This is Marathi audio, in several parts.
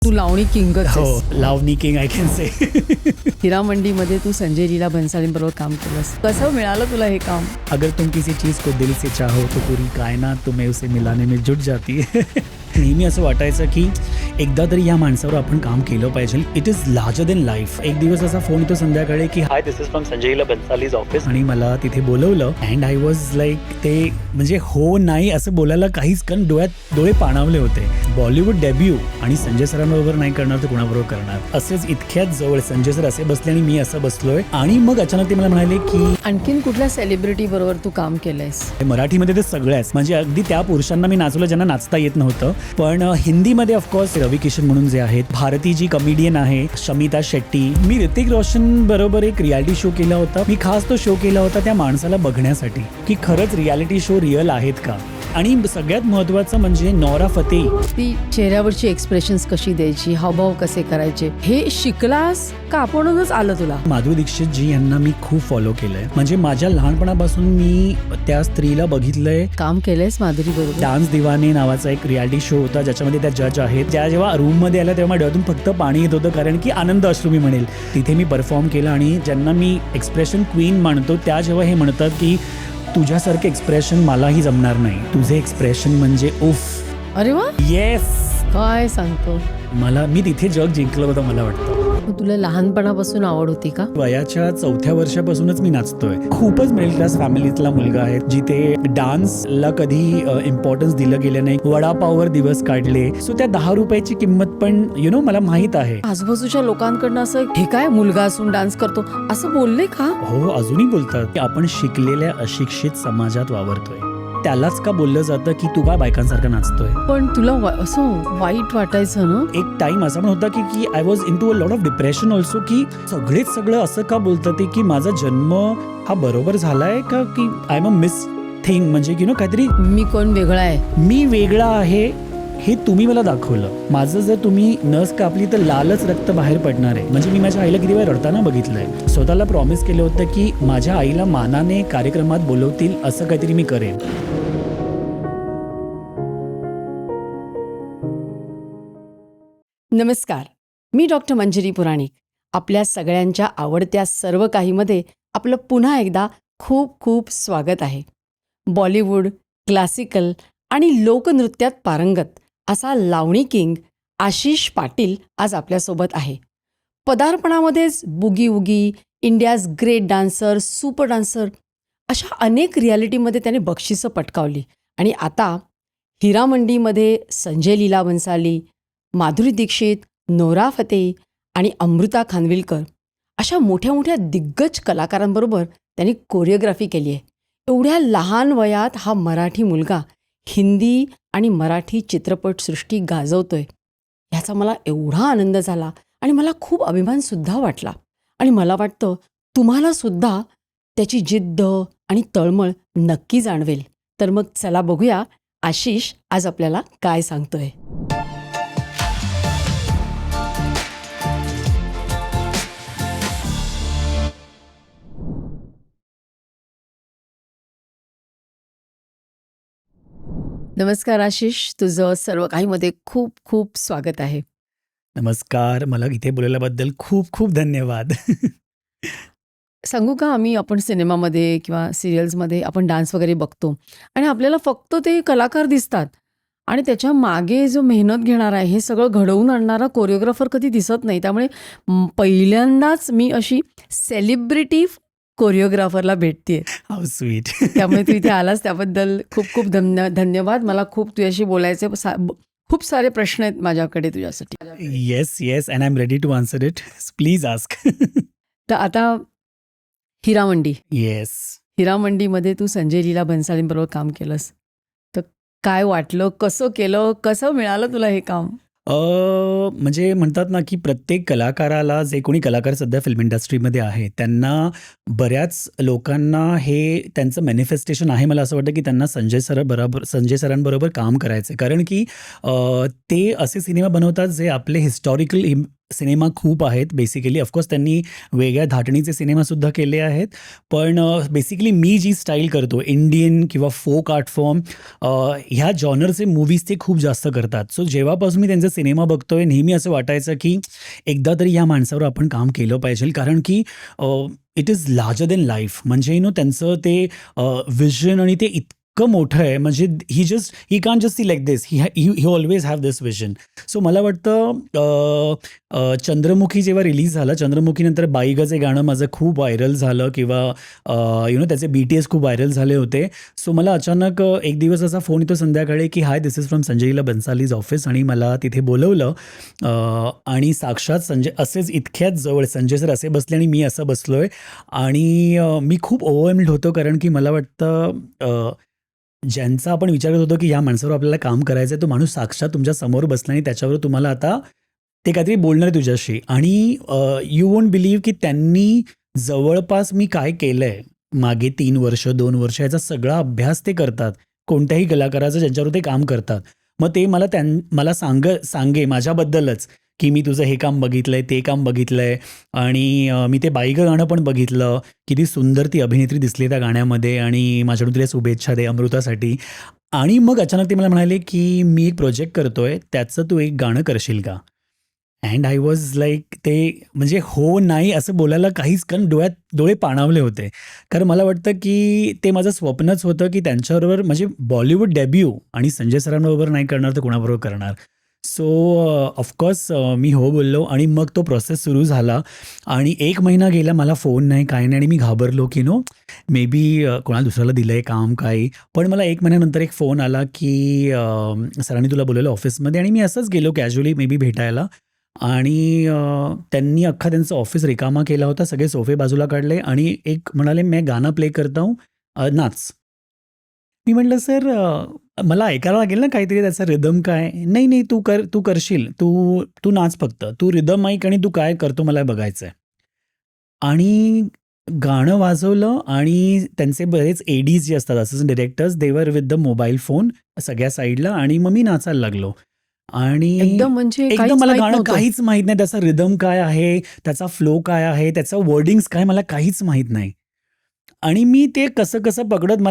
तू लावणी किंगच हो, आहेस. लावणी किंग आय कॅन से. हिरा मंडीमध्ये तू संजय लीला भन्सालींबरोबर काम केलंस. कसं मिळालं तुला हे काम? अगर तुम किसी चीज को दिल से चाहो तो पूरी कायनात तुम्हें उसे मिलाने में जुट जाती है. नेहमी असं वाटायचं की एकदा तरी या माणसावर आपण काम केलं पाहिजे. It is larger than life. एक दिवस असा फोन येतो संध्याकाळी की hi, this is from Sanjay Leela Bhansali's office, आणि मला तिथे बोलवलं. अँड आय वॉज लाईक, ते म्हणजे हो नाही असं बोलायला काहीच, कारण डोळ्यात डोळे पाणावले होते. बॉलिवूड डेब्यू आणि संजय सरांबरोबर नाही करणार तर कुणाबरोबर करणार. असेच इतक्याच जवळ संजय सर असे बसले आणि मी असं बसलोय. आणि मग अचानक ते मला म्हणाले की आणखीन कुठल्या सेलिब्रिटी बरोबर तू काम केलंयस? मराठीमध्ये ते सगळ्याच, म्हणजे अगदी त्या पुरुषांना मी नाचवलं ज्यांना नाचता येत नव्हतं. पण हिंदीमध्ये ऑफकोर्स रवी किशन म्हणून जे आहेत, भारती जी कॉमेडियन आहे, शमिता शेट्टी. मी ऋतिक रोशन बरोबर एक रियालिटी शो केला होता. मी खास तो शो केला होता त्या माणसाला बघण्यासाठी की खरंच रियालिटी शो रिअल आहेत का. आणि सगळ्यात महत्वाचं म्हणजे नोरा फतेही. ती चेहऱ्यावरची एक्सप्रेशन्स कशी द्यायची, हावभाव कसे करायचे, हे शिकलास का आपणच आलं तुला? माधुरी दीक्षित जी यांना मी खूप फॉलो केलंय. म्हणजे माझ्या लहानपणापासून मी त्या स्त्रीला बघितलंय. काम केलंयस माधुरी बरोबर? डान्स दिवाने नावाचा एक रियालिटी शो होता ज्याच्यामध्ये त्या जज आहेत. त्या जेव्हा रूम मध्ये आल्या तेव्हा डोळ्यातून फक्त पाणी येत होतं, कारण की आनंद अश्रू मी म्हणेल. तिथे मी परफॉर्म केलं आणि ज्यांना मी एक्सप्रेशन क्वीन मानतो त्या जेव्हा हे म्हणतात की तुझ्यासारखं एक्सप्रेशन मलाही जमणार नाही, तुझे एक्सप्रेशन म्हणजे उफ. अरे वा, येस. काय सांगतो. मी तिथे जग जिंकलं होतं मला वाटतं. तुला लहानपणापासून आवड होती का? वयाच्या 4थ्या वर्षापासूनच मी नाचतोय. खूपच मिडल क्लास फॅमिलीतला मुलगा आहे जिथे डान्सला कधी इम्पॉर्टन्स दिलं गेलं नाही. वडापाववर दिवस काढले. सो त्या 10 रुपयाची किंमत पण मला माहित आहे. आजूबाजूच्या लोकांकडनं असं हे काय मुलगा असून डान्स करतो असं बोलले का? हो, अजूनही बोलतात की आपण शिकलेल्या अशिक्षित समाजात वावरतोय. त्यालाच का बोललं जातं की तू का बायकांसारखं नाचतोय. पण तुला असं वाईट वाटायचं ना? एक टाइम असा पण होता की I was into a lot of depression also, की सगळं असं का बोलतात की माझा जन्म हा बरोबर झालाय का, की I am a miss thing. म्हणजे काहीतरी मी कोण वेगळा आहे, मी वेगळा आहे हे तुम्ही मला दाखवलं. माझं जर तुम्ही नस कापली तर लालच रक्त बाहेर पडणार आहे. म्हणजे मी माझ्या आईला किती वेळ रडताना बघितलंय. स्वतःला प्रॉमिस केलं होतं की माझ्या आईला मानाने कार्यक्रमात बोलवतील असं काहीतरी मी करेन. नमस्कार, मी डॉक्टर मंजिरी पुराणिक. आपल्या सगळ्यांच्या आवडत्या सर्व काहीमध्ये आपलं पुन्हा एकदा खूप खूप स्वागत आहे. बॉलिवूड, क्लासिकल आणि लोकनृत्यात पारंगत असा लावणी किंग आशिष पाटील आज आपल्यासोबत आहे. पदार्पणामध्येच boogie woogie, India's great dancer, super dancer अशा अनेक रियालिटीमध्ये त्याने बक्षिसं पटकावली. आणि आता हिरा मंडीमध्ये संजय लीला भन्साली, माधुरी दीक्षित, नोरा फतेही आणि अमृता खानविलकर अशा मोठ्या मोठ्या दिग्गज कलाकारांबरोबर त्यांनी कोरिओग्राफी केली आहे. एवढ्या लहान वयात हा मराठी मुलगा हिंदी आणि मराठी चित्रपटसृष्टी गाजवतोय ह्याचा मला एवढा आनंद झाला आणि मला खूप अभिमानसुद्धा वाटला. आणि मला वाटतं तुम्हालासुद्धा त्याची जिद्द आणि तळमळ नक्की जाणवेल. तर मग चला बघूया आशिष आज आपल्याला काय सांगतोय. नमस्कार आशिष, तुझं सर्व काहीमध्ये खूप खूप स्वागत आहे. नमस्कार. मला इथे बोलवल्याबद्दल खूप खूप धन्यवाद. सांगू का, आपण सिनेमामध्ये किंवा सिरियल्समध्ये आपण डान्स वगैरे बघतो आणि आपल्याला फक्त ते कलाकार दिसतात आणि त्याच्या मागे जो मेहनत घेणार आहे, हे सगळं घडवून आणणारा कोरिओग्राफर कधी दिसत नाही. त्यामुळे पहिल्यांदाच मी अशी सेलिब्रिटी कोरिओग्राफरला भेटतेय. How sweet. त्यामुळे तू इथे आलास त्याबद्दल खूप खूप धन्यवाद. मला खूप तुझ्याशी बोलायचे खूप सारे प्रश्न आहेत माझ्याकडे तुझ्यासाठी. Yes yes, and I am ready to answer it. Please ask. तर आता हिरा मंडी. येस. हिरा मंडीमध्ये तू संजय लीला भन्सालींबरोबर काम केलंस. तर काय वाटलं, कसं केलं, कसं मिळालं तुला हे काम? म्हणजे म्हणतात ना की प्रत्येक कलाकाराला, जे कोणी कलाकार सध्या फिल्म इंडस्ट्रीमध्ये आहे, त्यांना बऱ्याच लोकांना हे त्यांचं मॅनिफेस्टेशन आहे. मला असं वाटतं की त्यांना संजय सरांबरोबर काम करायचं, कारण की ते असे सिनेमा बनवतात जे आपले हिस्टॉरिकल सिनेमा खूप आहेत बेसिकली. ऑफकोर्स त्यांनी वेगळ्या धाटणीचे सिनेमासुद्धा केले आहेत. पण बेसिकली मी जी स्टाईल करतो इंडियन किंवा फोक आर्ट फॉर्म, ह्या जॉनरचे मूव्हीज ते खूप जास्त करतात. सो जेव्हापासून मी त्यांचा सिनेमा बघतोय नेहमी असं वाटायचं की एकदा तरी या माणसावर आपण काम केलं पाहिजे. कारण की it is larger than life. म्हणजे त्यांचं ते विजन आणि ते इतकं मोठं आहे. म्हणजे he can't just see like this. He always have this vision. So मला वाटतं चंद्रमुखी जेव्हा रिलीज झालं, चंद्रमुखीनंतर बाई गं जे गाणं माझं खूप व्हायरल झालं किंवा त्याचे BTS खूप व्हायरल झाले होते. सो मला अचानक एक दिवस असा फोन येतो संध्याकाळी की hi, this is from Sanjay Leela Bhansali's office. आणि मला तिथे बोलवलं. आणि साक्षात संजय असेच इतक्याच जवळ संजय सर असे बसले आणि मी असं बसलोय. आणि मी खूप ओव्हरवेल्म्ड होतो. कारण की मला वाटतं ज्यांचा आपण विचार करत होतो की या माणसावर आपल्याला काम करायचं आहे, तो माणूस साक्षात तुमच्या समोर बसला आणि त्याच्यावर तुम्हाला आता ते काहीतरी बोलणार आहे तुझ्याशी. आणि यू वोंट बिलीव्ह की त्यांनी जवळपास मी काय केलं आहे मागे 3 वर्ष 2 वर्ष याचा सगळा अभ्यास ते करतात कोणत्याही कलाकाराचं ज्यांच्यावर ते काम करतात. मग ते मला सांगे माझ्याबद्दलच की मी तुझं हे काम बघितलंय, ते काम बघितलंय. आणि मी ते बाई गं गाणं पण बघितलं. किती सुंदर ती अभिनेत्री दिसली त्या गाण्यामध्ये. आणि माझ्याकडून तिला शुभेच्छा दे अमृतासाठी. आणि मग अचानक ते मला म्हणाले की मी एक प्रोजेक्ट करतोय, त्याचं तू एक गाणं करशील का? अँड आय वॉज लाईक, ते म्हणजे हो नाही असं बोलायला काहीच, कारण डोळे पाणावले होते. कारण मला वाटतं की ते माझं स्वप्नच होतं की त्यांच्याबरोबर म्हणजे बॉलिवूड डेब्यू, आणि संजय सरांबरोबर नाही करणार तर कोणाबरोबर करणार. सो ऑफकोर्स मी हो बोललो. आणि मग तो प्रोसेस सुरू झाला. आणि 1 महिना गेला, मला फोन नाही, काही नाही. आणि मी घाबरलो की मे बी कोणाला दुसऱ्याला दिलं आहे काम काही. पण मला 1 महिन्यानंतर एक फोन आला की सरांनी तुला बोलवलं ऑफिसमध्ये. आणि मी असंच गेलो कॅज्युअली मे बी भेटायला. आणि त्यांनी अख्खा त्यांचं ऑफिस रिकामा केला होता. सगळे सोफे बाजूला काढले आणि एक म्हणाले, "मैं गाना प्ले करता हूँ, नाच." मी म्हटलं, "सर मला ऐकायला लागेल ना काहीतरी त्याचा रिदम काय?" "नाही, नाही, तू करशील. तू नाच फक्त. तू रिदम ऐक आणि तू काय करतो मला बघायचं आहे." आणि गाणं वाजवलं. आणि त्यांचे बरेच एडीज जे असतात, असिस्टंट डायरेक्टर्स, दे वर विथ द मोबाईल फोन सगळ्या साईडला. आणि मग मी नाचायला लागलो. आणि एकदम म्हणजे एकदम काहीच मला माहित गाणं नव्हतं. काहीच माहीत नाही. त्याचा रिदम काय आहे, त्याचा फ्लो काय आहे, त्याचं वर्डिंग्स काय, मला काहीच माहीत नाही. आणि मी ते कसं पकडत,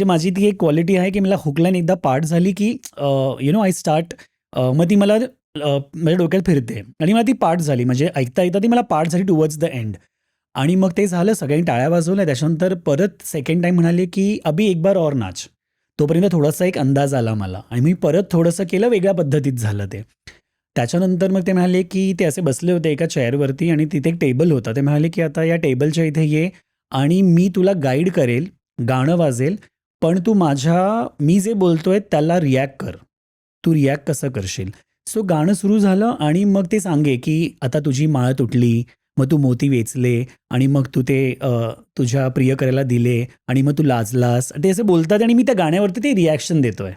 माझी ती एक क्वालिटी आहे की मला हुक लाईन एकदा पाठ झाली की आय स्टार्ट. मग ती मला माझ्या डोक्यात फिरते. आणि मला ती पाठ झाली, म्हणजे ऐकता ती मला पाठ झाली टुवर्ड्स द एंड. आणि मग ते झालं, सगळ्यांनी टाळ्या वाजवल्या. त्याच्यानंतर परत सेकंड टाईम म्हणाले की अभी एक बार और नाच. तोपर्यंत थोडासा एक अंदाज आला मला. आणि मी परत थोडंसं केलं, वेगळ्या पद्धतीत झालं ते. त्याच्यानंतर मग ते म्हणाले की ते असे बसले होते एका चेअरवरती आणि तिथे एक टेबल होता. ते म्हणाले की आता या टेबलच्या इथे ये आणि मी तुला गाईड करेल, गाणं वाजेल, पण तू मी जे बोलतोय त्याला रिॲक्ट कर. तू रिॲक्ट कसं करशील? सो गाणं सुरू झालं. आणि मग ते सांगे की आता तुझी माळ तुटली, मग तू मोती वेचले आणि मग तू ते तुझ्या प्रियकराला दिले आणि मग तू लाजलास. ते असं बोलतात आणि मी त्या गाण्यावरती ते रिॲक्शन देतोय.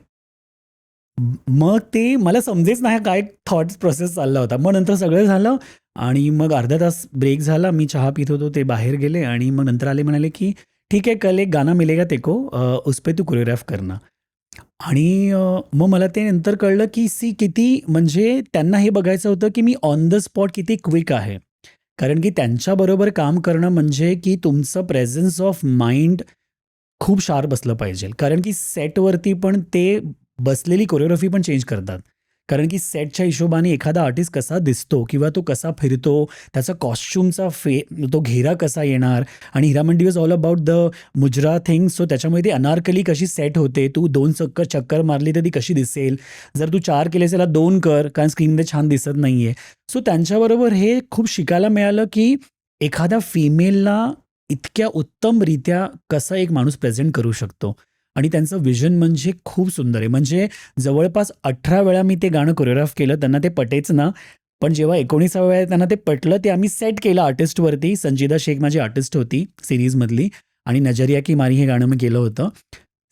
मग ते मला समजेच नाही काय थॉट्स प्रोसेस चालला होता. मग नंतर सगळं झालं आणि मग अर्धा तास ब्रेक झाला. मी चहा पित होतो, ते बाहेर गेले आणि मग नंतर आले, म्हणाले की ठीक है, कल एक गाना मिलेगा तेको, उस पे तू कोरियोग्राफ करना. आणि मग मला ते नंतर कळलं की किती म्हणजे त्यांना हे बघायचं होतं की मी ऑन द स्पॉट किती क्विक आहे. कारण की त्यांच्याबरोबर काम करणं म्हणजे की तुमचं प्रेझन्स ऑफ माइंड खूप शार्प असलं पाहिजे. कारण की सेटवरती पण ते बसलेली कोरिओग्राफी पण चेंज करतात. कारण की सेटच्या हिशोबाने एखादा आर्टिस्ट कसा दिसतो किंवा तो कसा फिरतो, त्याचा कॉस्च्युमचा तो घेरा कसा येणार. आणि हिरामंडी वॉज ऑल अबाउट द मुजरा थिंग. सो त्याच्यामुळे ती अनारकली कशी सेट होते, तू 2 चक्कर मारली तर ती कशी दिसेल, जर तू 4 केलेस त्याला 2 कर, कारण स्क्रीनमध्ये छान दिसत नाहीये. सो त्यांच्याबरोबर हे खूप शिकायला मिळालं की एखाद्या फिमेलला इतक्या उत्तमरित्या कसा एक माणूस प्रेझेंट करू शकतो. आणि त्यांचं विजन म्हणजे खूप सुंदर आहे. म्हणजे जवळपास 18 वेळा मी ते गाणं कोरिओग्राफ केलं. त्यांना ते पटेच ना. पण जेव्हा 19व्या वेळा त्यांना ते पटलं, ते आम्ही सेट केलं आर्टिस्टवरती. संजिदा शेख माझी आर्टिस्ट होती सिरीजमधली. आणि नजरिया की मारी हे गाणं मी केलं होतं.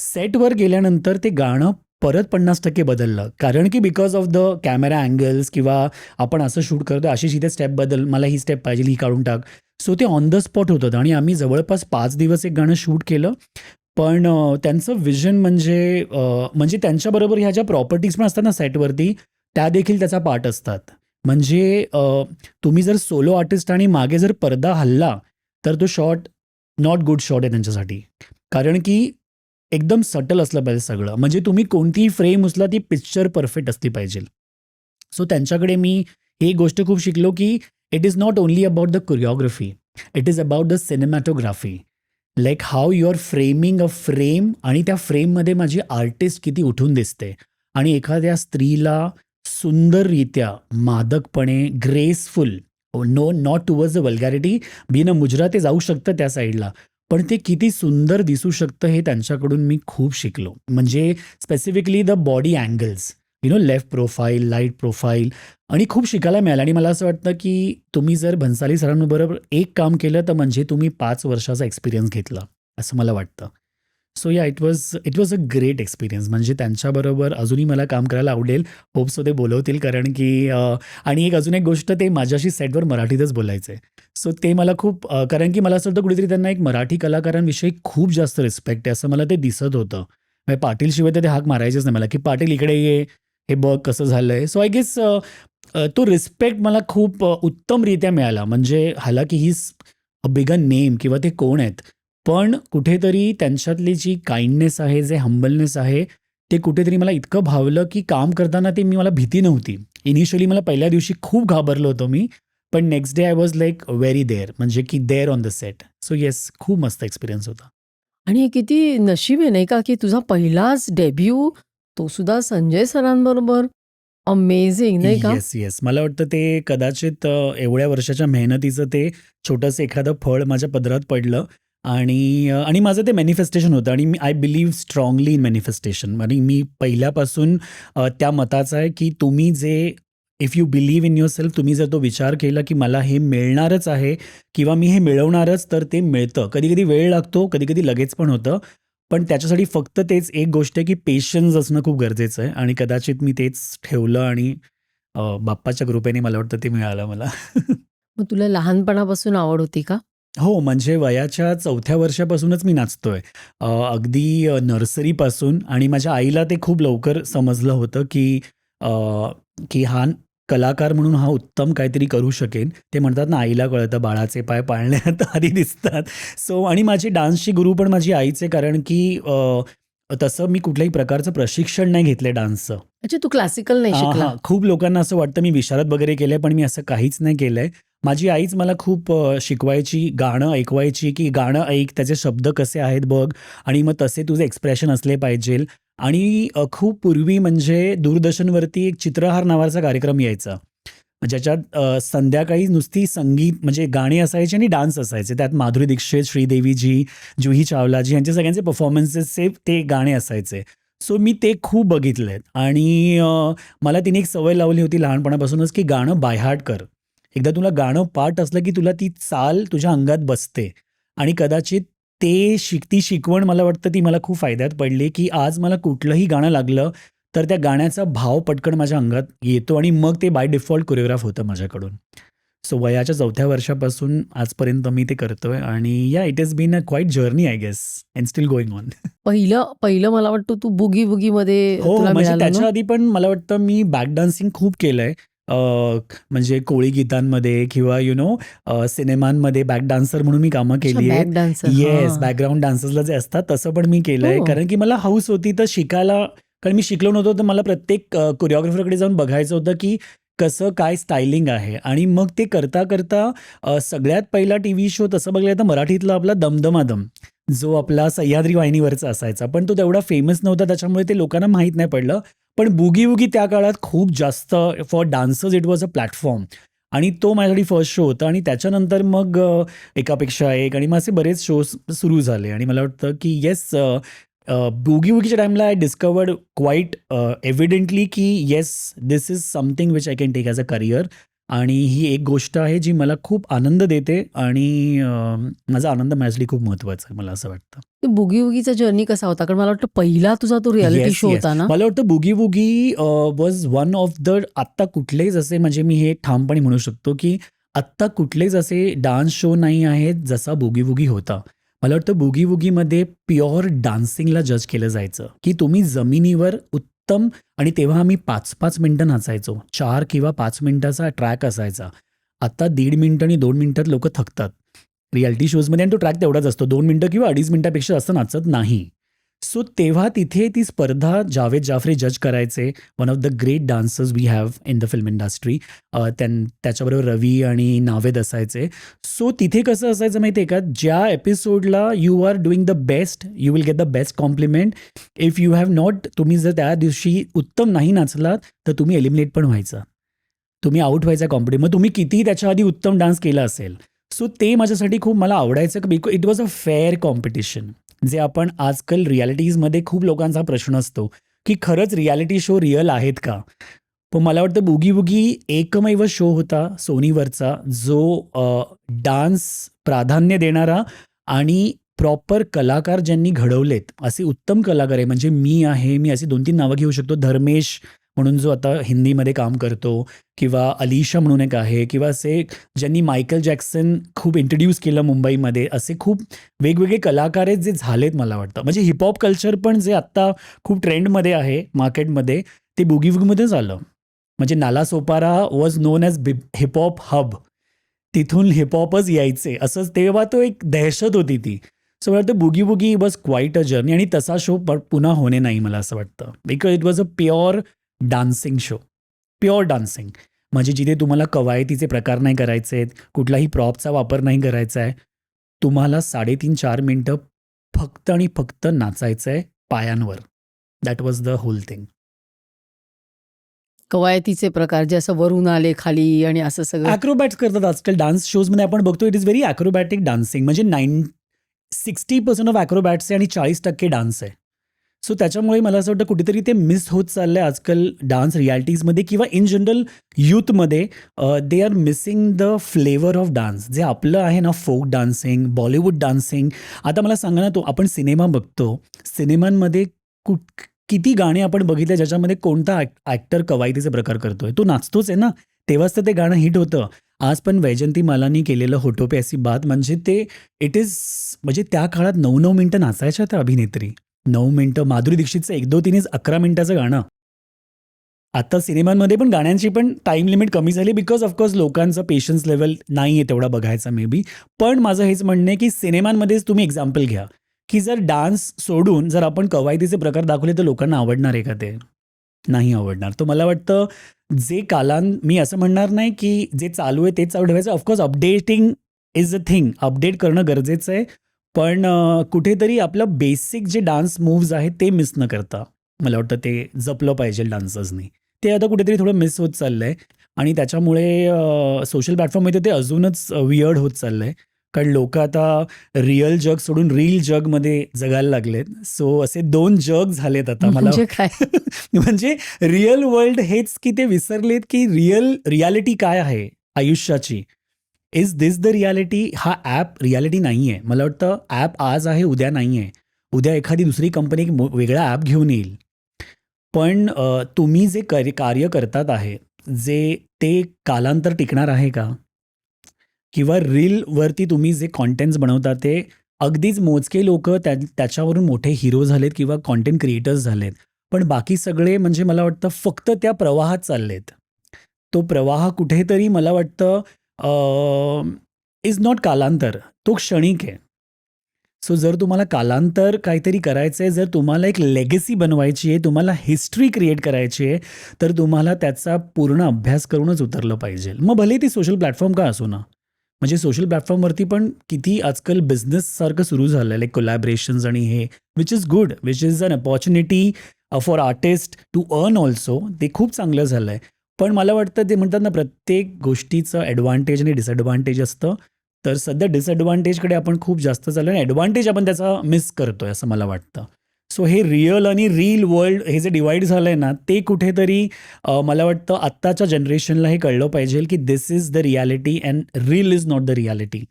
सेटवर गेल्यानंतर ते गाणं परत 50% बदललं. कारण की because of the camera angles किंवा आपण असं शूट करतो, अशीच इथे स्टेप बदल, मला ही स्टेप पाहिजे, ही काढून टाक. सो ते ऑन द स्पॉट होतं. आणि आम्ही जवळपास 5 दिवस एक गाणं शूट केलं. पण त्यांचं विजन म्हणजे त्यांच्याबरोबर ह्या ज्या प्रॉपर्टीज पण असतात ना सेटवरती, त्या देखील त्याचा पार्ट असतात. म्हणजे तुम्ही जर सोलो आर्टिस्ट आणि मागे जर पडदा हलला, तर तो शॉट नॉट गुड शॉट आहे त्यांच्यासाठी. कारण की एकदम सटल असलं पाहिजे सगळं. म्हणजे तुम्ही कोणतीही फ्रेम उचला ती पिक्चर परफेक्ट असली पाहिजे. सो त्यांच्याकडे मी ही एक गोष्ट खूप शिकलो की it is not only about the choreography, it is about the cinematography. Like how you are framing a frame आणि त्या फ्रेममध्ये माझी आर्टिस्ट किती उठून दिसते आणि एखाद्या स्त्रीला सुंदररित्या, मादकपणे, graceful, no not towards the vulgarity, being a mujra ते जाऊ शकतं त्या साईडला. पण ते किती सुंदर दिसू शकतं हे त्यांच्याकडून मी खूप शिकलो. म्हणजे specifically the body angles, left profile, light profile आणि खूप शिकायला मिळालं. आणि मला असं वाटतं की तुम्ही जर भन्साली सरांबरोबर एक काम केलं तर म्हणजे तुम्ही 5 वर्षाचा एक्सपिरियन्स घेतला, असं मला वाटतं. सो या it was a great experience. म्हणजे त्यांच्याबरोबर अजूनही मला काम करायला आवडेल. होप सो ते बोलवतील, कारण की आणि अजून एक गोष्ट, ते माझ्याशी सेटवर मराठीतच बोलायचे. सो ते मला खूप कारण की मला असं वाटतं कुठेतरी त्यांना एक मराठी कलाकारांविषयी खूप जास्त रिस्पेक्ट आहे, असं मला ते दिसत होतं. म्हणजे पाटीलशिवाय तर ते हाक मारायचेच नाही मला, की पाटील इकडे ये, हे बघ कसं झालंय. सो आय गेस तो रिस्पेक्ट मला खूप उत्तमरित्या मिळाला. म्हणजे हालाकी ही अ बिगर नेम किंवा ते कोण आहेत, पण कुठेतरी त्यांच्यातली जी काइंडनेस आहे, जे हंबलनेस आहे, ते कुठेतरी मला इतकं भावलं की काम करताना ते मला भीती नव्हती. इनिशियली मला पहिल्या दिवशी खूप घाबरलो होतो मी, पण next day I was like very there, म्हणजे की there on the set. So yes, खूप मस्त एक्सपिरियन्स होता. आणि हे किती नशीब आहे नाही का, की तुझा पहिलाच डेब्यू, तो सुद्धा संजय सरांबरोबर. अमेझिंग नाही का? Yes, yes. मला वाटतं ते कदाचित एवढ्या वर्षाच्या मेहनतीचं ते छोटंसं एखादं फळ माझ्या पदरात पडलं. आणि माझं ते मॅनिफेस्टेशन होतं आणि I believe strongly in manifestation. आणि मी पहिल्यापासून त्या मताचा आहे की तुम्ही जे, if you believe in yourself, तुम्ही जर तो विचार केला की मला हे मिळणारच आहे किंवा मी हे मिळवणारच, तर ते मिळतं. कधी-कधी वेळ लागतो, कधी-कधी लगेच पण होतं. पण त्याच्यासाठी फक्त तेच एक गोष्ट आहे की पेशन्स असणं खूप गरजेचं आहे आणि कदाचित मी तेच ठेवलं आणि बाप्पाच्या कृपेने मला वाटतं ते मिळालं मला. मग तुला लहानपणापासून आवड होती का? हो, म्हणजे वयाच्या 4थ्या वर्षापासूनच मी नाचतोय. अगदी नर्सरीपासून. आणि माझ्या आईला ते खूप लवकर समजलं होतं की अ, की हा कलाकार म्हणून हा उत्तम काहीतरी करू शकेल. ते म्हणतात ना, आईला कळतं बाळाचे पाय पाळण्यात आधी दिसतात. सो आणि माझी डान्सची गुरु पण माझी आईच आहे, कारण की तसं मी कुठल्याही प्रकारचं प्रशिक्षण नाही घेतलंय डान्सचं. अच्छा, तू क्लासिकल नाही शिकला? हां, खूप लोकांना असं वाटतं मी विशारद वगैरे केलंय, पण मी असं काहीच नाही केलंय. माझी आईच मला खूप शिकवायची, गाणं ऐकवायची, की गाणं ऐक, त्याचे शब्द कसे आहेत बघ आणि मग तसे तुझे एक्सप्रेशन असले पाहिजेल. आणि खूप पूर्वी म्हणजे दूरदर्शनवरती एक चित्रहार नावाचा कार्यक्रम यायचा. ज्याच्यात संध्याकाळी नुसती संगीत म्हणजे गाणी असायची आणि डान्स असायचे. त्यात माधुरी दीक्षित, श्रीदेवीजी, जुही चावलाजी यांचे सगळ्यांचे परफॉर्मन्सेसचे ते गाणे असायचे. सो मी ते खूप बघितलेत. आणि मला तिने एक सवय लावली होती लहानपणापासूनच, की गाणं बाय हार्ट कर. एकदा तुला गाणं पाठ असलं की तुला ती चाल तुझ्या अंगात बसते. आणि कदाचित ती शिकवण मला वाटतं ती मला खूप फायद्यात पडली, की आज मला कुठलंही गाणं लागलं तर त्या गाण्याचा भाव पटकन माझ्या अंगात येतो आणि मग ते बाय डिफॉल्ट कोरिओग्राफ होतं माझ्याकडून. सो वयाच्या 4थ्या वर्षापासून आजपर्यंत मी ते करतोय आणि या it has been a quite journey I guess and still going on. पहिलं पहिलं मला वाटतं तू बुगी बुगीमध्ये हो, तुला म्हणजे मिळालं ना? त्याच्या आधी पण मला वाटतं मी बॅक डान्सिंग खूप केलंय. म्हणजे कोळी गीतांमध्ये किंवा सिनेमांमध्ये बॅक डान्सर म्हणून मी कामं अच्छा, केली आहेत. Back dancer. येस, हां. बॅकग्राऊंड डान्सर्सला जे असतात तसं पण मी केलंय. हो. कारण की मला हौस होती तर शिकायला, कारण मी शिकलो नव्हतो तर मला प्रत्येक कोरिओग्राफरकडे जाऊन बघायचं होतं की कसं काय स्टायलिंग आहे. आणि मग ते करता सगळ्यात पहिला टीव्ही शो तसं बघलं तर मराठीतला आपला दमदमादम, जो आपला सह्याद्री वाहिनीवरचा असायचा. पण तो तेवढा फेमस नव्हता, त्याच्यामुळे ते लोकांना माहीत नाही पडलं. पण बुगी वुगी त्या काळात खूप जास्त for dancers it was a platform. आणि तो माझ्यासाठी फर्स्ट शो होता. आणि त्याच्यानंतर मग एकापेक्षा एक आणि मग असे बरेच शोज सुरू झाले. आणि मला वाटतं की येस, बुगी वुगीच्या टाईमला आय डिस्कवर्ड क्वाईट एव्हिडेंटली की yes, this is something which I can take as a career. आणि ही एक गोष्ट आहे जी मला खूप आनंद देते आणि माझा आनंद माझ्यासाठी खूप महत्त्वाचा आहे, मला असं वाटतं. ते बुगी वुगीचा जर्नी कसा होता? कारण मला वाटतं पहिला तुझा तो रिअॅलिटी येस, शो येस. होता ना? मला वाटतं बुगी वुगी वॉज वन ऑफ द, आत्ता कुठलेच असे, म्हणजे मी हे ठामपणे म्हणू शकतो की आत्ता कुठलेच असे डान्स शो नाही आहेत जसा बुगी वुगी होता. मला वाटतं बुगी वुगीमध्ये प्युअर डान्सिंगला जज केलं जायचं, की तुम्ही जमिनीवर उत्तम. आणि तेव्हा आम्ही 5-5 मिनिटं नाचायचो. 4 किंवा 5 मिनिटाचा ट्रॅक असायचा. आता 1.5 मिनिटं आणि 2 मिनिटात लोकं थकतात रियालिटी शोजमध्ये, आणि तो ट्रॅक तेवढाच असतो. 2 मिनिटं किंवा 2.5 मिनिटापेक्षा जास्त नाचत नाही. सो तेव्हा तिथे ती स्पर्धा जावेद जाफरी जज करायचे, one of the great dancers we have in the film industry. त्याच्याबरोबर रवी आणि नावेद असायचे. सो तिथे कसं असायचं माहिती आहे का, ज्या एपिसोडला you are doing the best, you will get the best compliment. If you have not, तुम्ही जर त्या दिवशी उत्तम नाही नाचलात तर तुम्ही एलिमिनेट पण व्हायचा, तुम्ही आउट व्हायचा कॉम्पिटिशन. मग तुम्ही कितीही त्याच्या आधी उत्तम डान्स केला असेल. सो ते माझ्यासाठी खूप मला आवडायचं, because it was a fair competition. जे आपण आजकाल रियालिटीजमध्ये खूप लोकांचा प्रश्न असतो की खरंच रियालिटी शो रिअल आहेत का. पण मला वाटतं बुगी बुगी एकमेव शो होता सोनीवरचा जो डान्स प्राधान्य देणारा आणि प्रॉपर कलाकार ज्यांनी घडवलेत, असे उत्तम कलाकार आहे. म्हणजे मी अशी 2-3 नावं घेऊ शकतो. धर्मेश म्हणून जो आता हिंदीमध्ये काम करतो, किंवा अलिशा म्हणून एक आहे, किंवा असे ज्यांनी मायकल जॅक्सन खूप इंट्रोड्यूस केलं मुंबईमध्ये, असे खूप वेगवेगळे कलाकार आहेत जे झालेत मला वाटतं. म्हणजे हिपहॉप कल्चर पण जे आत्ता खूप ट्रेंडमध्ये आहे मार्केटमध्ये, ते बुगी वुगीमध्येच आलं. म्हणजे Nalasopara was non as hip hop hub. तिथून हिपहॉपच यायचे असंच, तेव्हा तो एक दहशत होती ती. सो मला वाटतं बुगी बुगी वॉज क्वाईट अ जर्नी. आणि तसा शो पुन्हा होणे नाही मला असं वाटतं, because it was a pure dancing show, pure dancing. म्हणजे जिथे तुम्हाला कवायतीचे प्रकार नाही करायचे आहेत, कुठलाही प्रॉपचा वापर नाही करायचा आहे, तुम्हाला 3.5-4 मिनिटं फक्त आणि फक्त नाचायचं आहे पायांवर. That was the whole thing. कवायतीचे प्रकार जे असं वरून आले खाली आणि असं सगळं. ॲक्रोबॅट्स करतात आजकाल डान्स शोजमध्ये आपण बघतो. It is very acrobatic dancing. म्हणजे 60% ऑफ ॲक्रोबॅट्स आहे आणि 40% डान्स आहे. सो त्याच्यामुळे मला असं वाटतं कुठेतरी ते मिस होत चाललं आहे आजकाल डान्स रियालिटीजमध्ये, किंवा इन जनरल यूथमध्ये. They are missing the flavour of dance जे आपलं आहे ना, फोक डान्सिंग, बॉलिवूड डान्सिंग. आता मला सांगा ना, आपण सिनेमा बघतो, सिनेमांमध्ये किती गाणी आपण बघितले ज्याच्यामध्ये कोणता ॲक्टर कवायतीचे प्रकार करतोय, तो नाचतोच आहे ना, तेव्हाच तर ते गाणं हिट होतं. आज पण वैजंती मालानी केलेलं होठो पे ऐसी बात, म्हणजे ते इट इज, म्हणजे त्या काळात 9-9 मिनिटं नाचायच्या त्या अभिनेत्री. 9 मिनिटं. माधुरी दीक्षितचं 1-2-3 11 मिनिटाचं गाणं. आता सिनेमांमध्ये पण गाण्यांची पण टाईम लिमिट कमी झाली, बिकॉज ऑफकोर्स लोकांचं पेशन्स लेवल नाही आहे तेवढा बघायचा मे बी. पण माझं हेच म्हणणं आहे की सिनेमांमध्येच तुम्ही एक्झाम्पल घ्या, की जर डान्स सोडून जर आपण कवायतीचे प्रकार दाखवले तर लोकांना आवडणार आहे का? ते नाही आवडणार. तर मला वाटतं जे मी असं म्हणणार नाही की जे चालू आहे तेच चालू ठेवायचं. Of course updating is a thing, update करणं गरजेचं आहे. पण कुठेतरी आपलं बेसिक जे डान्स मूव्ज आहेत ते मिस न करता मला वाटतं ते जपलं पाहिजे डान्सर्सनी. ते आता कुठेतरी थोडं मिस होत चाललं आहे. आणि त्याच्यामुळे सोशल प्लॅटफॉर्ममध्ये ते अजूनच वियर्ड होत चाललं आहे. कारण लोक आता रिअल जग सोडून रील जगमध्ये जगायला लागलेत. सो असे 2 जग झालेत आता मला. म्हणजे काय? म्हणजे रिअल वर्ल्ड हेच की ते विसरलेत की रियालिटी काय आहे आयुष्याची. Is this the reality? हा ॲप रियालिटी नाही आहे. मला वाटतं ॲप आज आहे, उद्या नाही आहे. उद्या एखादी दुसरी कंपनी वेगळा ॲप घेऊन येईल. पण तुम्ही जे कार्य करतात आहे, जे ते कालांतर टिकणार आहे का? किंवा रीलवरती तुम्ही जे कॉन्टेंट्स बनवता ते अगदीच मोजके लोकं त्याच्यावरून मोठे हिरो झालेत किंवा कॉन्टेंट क्रिएटर्स झालेत. पण बाकी सगळे म्हणजे मला वाटतं फक्त त्या प्रवाहात चाललेत. तो प्रवाह कुठेतरी मला वाटतं इज नॉट कालांतर, तो क्षणिक आहे. सो जर तुम्हाला कालांतर काहीतरी करायचं आहे, जर तुम्हाला एक लेगसी बनवायची आहे, तुम्हाला हिस्ट्री क्रिएट करायची आहे, तर तुम्हाला त्याचा पूर्ण अभ्यास करूनच उतरलं पाहिजे. मग भले ती सोशल प्लॅटफॉर्म का असो ना. म्हणजे सोशल प्लॅटफॉर्मवरती पण किती आजकाल बिझनेससारखं सुरू झालं आहे, लाईक कोलॅबरेशन्स आणि हे, which is good, which is an opportunity for artist to earn also. ते खूप चांगलं झालं आहे. पण मला वाटतं ते म्हणतात ना, प्रत्येक गोष्टीचं ॲडव्हान्टेज आणि डिसॲडव्हान्टेज असतं. तर सध्या डिसॲडव्हान्टेजकडे आपण खूप जास्त चाललो आणि ॲडव्हान्टेज आपण त्याचा मिस करतोय असं मला वाटतं. सो हे रिअल आणि रील वर्ल्ड हे जे डिवाईड झालं आहे ना, ते कुठेतरी मला वाटतं आत्ताच्या जनरेशनला हे कळलं पाहिजे की this is the reality and reel is not the reality.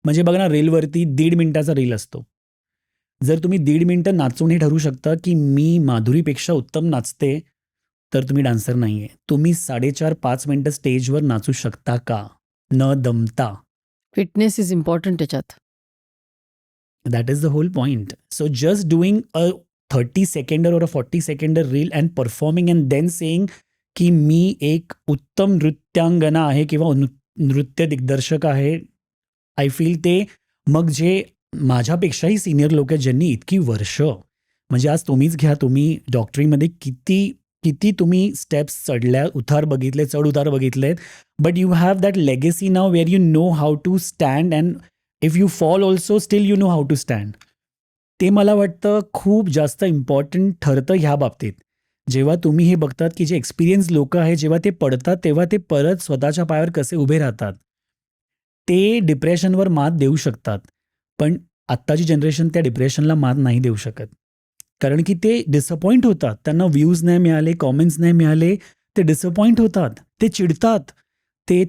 म्हणजे बघा ना, रीलवरती 1.5 मिनिटाचा रील असतो. जर तुम्ही 1.5 मिनिटं नाचून हे ठरवू शकता की मी माधुरीपेक्षा उत्तम नाचते, तर तुम्ही डान्सर नाही आहे. तुम्ही 4.5-5 मिनिटं स्टेजवर नाचू शकता का न दमता? फिटनेस इज इम्पॉर्टंट त्याच्यात. That is the whole point. So just doing a 30 seconder or 40 seconder reel and performing and then saying की मी एक उत्तम नृत्यांगना आहे किंवा नृत्य दिग्दर्शक आहे. आय फील ते मग जे माझ्यापेक्षाही सिनियर लोक आहेत ज्यांनी इतकी वर्ष, म्हणजे आज तुम्हीच घ्या, तुम्ही डॉक्टरीमध्ये किती तुम्ही स्टेप्स चढल्या, चढ उतार बघितलेत, but you have that legacy now where you know how to stand and if you fall also still you know how to stand. ते मला वाटतं खूप जास्त इम्पॉर्टंट ठरतं ह्या बाबतीत. जेव्हा तुम्ही हे बघतात की जे एक्सपिरियन्स लोक आहेत जेव्हा ते पडतात तेव्हा ते परत स्वतःच्या पायावर कसे उभे राहतात. ते डिप्रेशनवर मात देऊ शकतात, पण आत्ताची जनरेशन त्या डिप्रेशनला मात नाही देऊ शकत. कारण की ते डिसअपॉइंट होतात, त्यांना व्ह्यूज नाही मिळाले, कॉमेंट्स नाही मिळाले, ते डिसअपॉइंट होतात, ते चिडतात, ते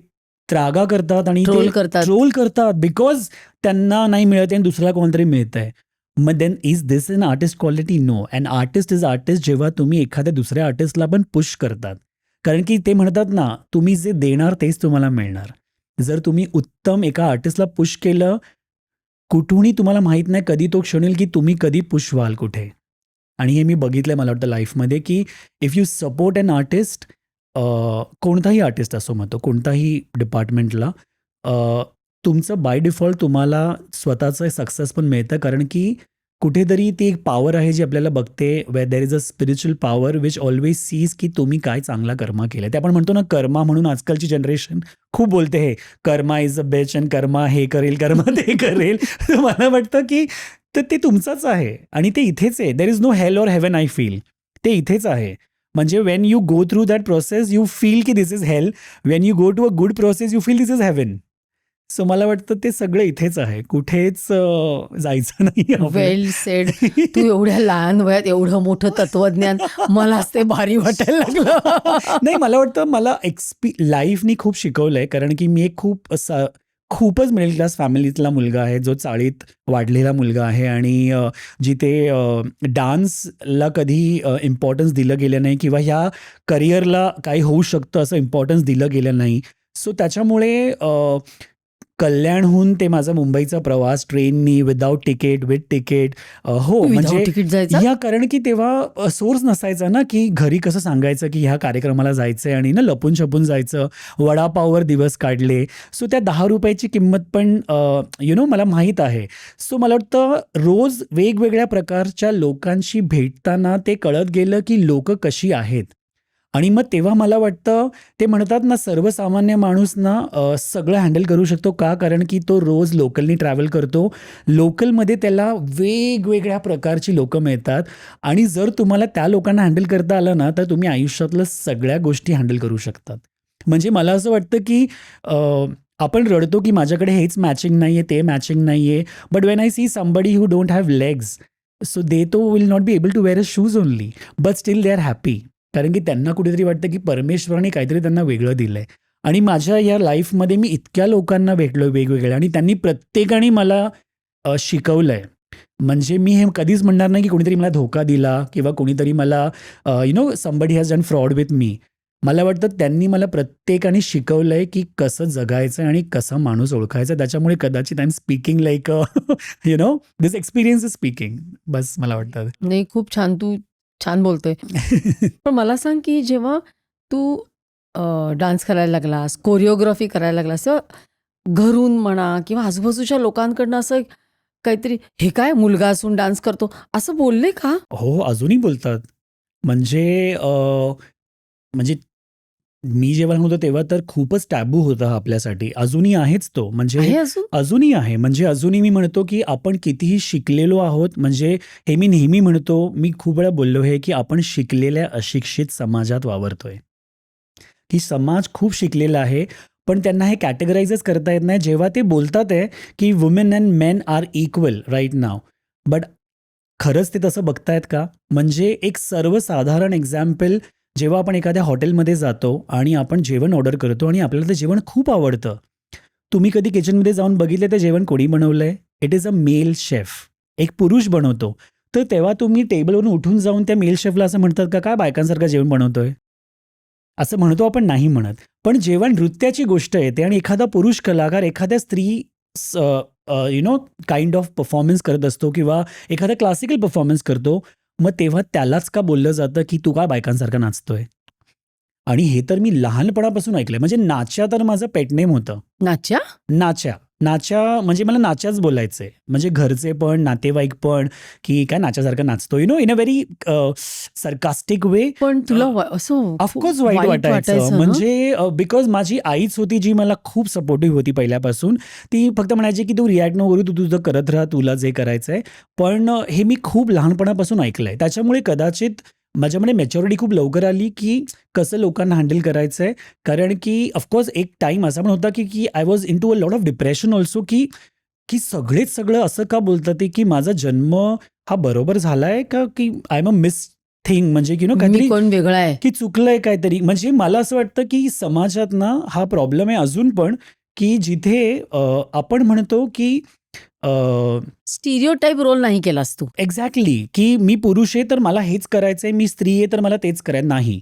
त्रागा करतात आणि ट्रोल करतात बिकॉज त्यांना नाही मिळत आणि दुसऱ्याला कोणतरी मिळत आहे. मग then is this an artist quality? No. And artist is artist जेव्हा तुम्ही एखाद्या दुसऱ्या आर्टिस्टला पण पुश करतात. कारण की ते म्हणतात ना, तुम्ही जे देणार तेच तुम्हाला मिळणार. जर तुम्ही उत्तम एका आर्टिस्टला पुश केलं, कुठूनही तुम्हाला माहीत नाही कधी तो क्षण येईल की तुम्ही कधी पुश व्हाल कुठे. आणि हे मी बघितलं मला वाटतं लाईफमध्ये की if you support an artist, कोणताही आर्टिस्ट असो मग तो कोणताही डिपार्टमेंटला, तुमचं बाय डिफॉल्ट तुम्हाला स्वतःचं सक्सेस पण मिळतं. कारण की कुठेतरी ती एक पॉवर आहे जी आपल्याला बघते, where there is a spiritual power which always sees की तुम्ही काय चांगला कर्मा केलं. ते आपण म्हणतो ना कर्मा म्हणून, आजकालची जनरेशन खूप बोलते हे कर्मा इज अ बेच अँड कर्मा हे करेल, कर्मा ते करेल. मला वाटतं की तर ते तुमचंच आहे आणि ते इथेच आहे. There is no hell or heaven. I feel ते इथेच आहे. म्हणजे when you go through that process you feel की this is hell, when you go to a good process you feel this is heaven. So मला वाटतं ते सगळं इथेच आहे, कुठेच जायचं नाही. वेल सेड. तू एवढ्या लहान वयात एवढं मोठं तत्वज्ञान, मलाच ते भारी वाटायला लागलं. नाही, मला वाटतं मला लाईफनी खूप शिकवलंय. कारण की मी एक खूपच मिडल क्लास फॅमिलीतला मुलगा आहे, जो चाळीत वाढलेला मुलगा आहे आणि जिथे डान्सला कधी इम्पॉर्टन्स दिलं गेलं नाही किंवा ह्या करिअरला काही होऊ शकतं असं इम्पॉर्टन्स दिलं गेलं नाही. सो त्याच्यामुळे कल्याणहून ते माझा मुंबईचा प्रवास ट्रेननी विदाऊट तिकीट, विथ तिकीट, हो म्हणजे या कारण की तेव्हा सोर्स नसायचा ना की घरी कसं सांगायचं की ह्या कार्यक्रमाला जायचंय आणि ना लपून छपून जायचं. वडापाववर दिवस काढले. सो त्या 10 रुपयाची किंमत पण मला माहीत आहे. सो मला वाटतं रोज वेगवेगळ्या प्रकारच्या लोकांशी भेटताना ते कळत गेलं की लोक कशी आहेत. आणि मग तेव्हा मला वाटतं ते म्हणतात ना, सर्वसामान्य माणूस ना सगळं हँडल करू शकतो. का? कारण की तो रोज लोकलनी ट्रॅव्हल करतो. लोकलमध्ये त्याला वेगवेगळ्या प्रकारची लोकं मिळतात आणि जर तुम्हाला त्या लोकांना हँडल करता आलं ना, तर तुम्ही आयुष्यातलं सगळ्या गोष्टी हँडल करू शकतात. म्हणजे मला असं वाटतं की आपण रडतो की माझ्याकडे हेच मॅचिंग नाही आहे, ते मॅचिंग नाही आहे. But when I see somebody who don't have legs, so they तो will not be able to wear a shoes only, but still they are happy. कारण की त्यांना कुठेतरी वाटतं की परमेश्वराने काहीतरी त्यांना वेगळं दिलं आहे. आणि माझ्या या लाईफमध्ये मी इतक्या लोकांना भेटलो वेगवेगळ्या आणि त्यांनी प्रत्येकाने मला शिकवलं आहे. म्हणजे मी हे कधीच म्हणणार नाही की कोणीतरी मला धोका दिला किंवा कोणीतरी मला somebody has done fraud with me. मला वाटतं त्यांनी मला प्रत्येकाने शिकवलं आहे की कसं जगायचं आणि कसा माणूस ओळखायचा. त्याच्यामुळे कदाचित I am speaking like this experience is speaking. बस मला वाटतं. नाही, खूप छान. तू छान बोलतोय. पण मला सांग की जेव्हा तू डान्स करायला लागलास, कोरिओग्राफी करायला लागलास, घरून म्हणा किंवा आजूबाजूच्या लोकांकडनं असं काहीतरी, हे काय मुलगा असून डान्स करतो, असं बोलले का? हो, अजूनही बोलतात. म्हणजे मी जेव्हा होतो तेव्हा तर खूपच टॅबू होता आपल्यासाठी. अजूनही आहेच तो. म्हणजे अजूनही आहे. म्हणजे अजूनही मी म्हणतो की आपण कितीही शिकलेलो आहोत. म्हणजे हे मी नेहमी म्हणतो, मी खूप वेळा बोललो हे की आपण शिकलेल्या अशिक्षित समाजात वावरतोय. की समाज खूप शिकलेला आहे पण त्यांना हे कॅटेगराइजच करता येत नाही. जेव्हा ते बोलतात आहे की women and men are equal right now, but खरंच ते तसं बघतायत का? म्हणजे एक सर्वसाधारण एक्झाम्पल, जेव्हा आपण एखाद्या हॉटेलमध्ये जातो आणि आपण जेवण ऑर्डर करतो आणि आपल्याला ते जेवण खूप आवडतं. तुम्ही कधी किचनमध्ये जाऊन बघितलं ते जेवण कोणी बनवलंय? It is a male chef. एक पुरुष बनवतो. तर तेव्हा तुम्ही टेबलवरून उठून जाऊन त्या मेल शेफला असं म्हणतात का, काय बायकांसारखं जेवण बनवतोय? असं म्हणतो आपण? नाही म्हणत. पण जेव्हा नृत्याची गोष्ट येते आणि एखादा पुरुष कलाकार एखाद्या स्त्री काइंड ऑफ परफॉर्मन्स करत असतो किंवा एखादा क्लासिकल परफॉर्मन्स करतो, मग तेव्हा त्यालाच का बोललं जातं की तू का बायकांसारखा नाचतोय? आणि हे तर मी लहानपणापासून ऐकलंय. म्हणजे नाच्या तर माझं पेटनेम होतं. नाच्या? नाच्या म्हणजे मला नाच्याच बोलायचंय. म्हणजे घरचे पण, नातेवाईक पण, की काय नाच्यासारखं नाचतो, इन अ व्हेरी सरकास्टिक वे. पण तुला असं ऑफकोर्स खूप वाईट वाटायचं. ना? म्हणजे बिकॉज माझी आईच होती जी मला खूप सपोर्टिव्ह होती पहिल्यापासून. ती फक्त म्हणायची की तू रिॲक्ट नको करू, तू तुझं करत राहा, तुला जे करायचंय. पण हे मी खूप लहानपणापासून ऐकलंय. त्याच्यामुळे कदाचित माझ्यामध्ये मॅच्युरिटी खूप लवकर आली की कसं लोकांना हँडल करायचंय. कारण की ऑफकोर्स एक टाईम असा पण होता की की I was into a lot of depression also की की सगळेच सगळं असं का बोलतात ते की माझा जन्म हा बरोबर झालाय का की I am a miss thing, म्हणजे की नो मी काहीतरी कोण वेगळा आहे? की चुकलंय काहीतरी. म्हणजे मला असं वाटतं की समाजात ना हा प्रॉब्लेम आहे अजून पण, की जिथे आपण म्हणतो की स्टिरियोटाइप रोल नाही केलास तू. एक्झॅक्टली की मी पुरुष आहे तर मला हेच करायचंय, मी स्त्री आहे तर मला तेच करायचं नाही.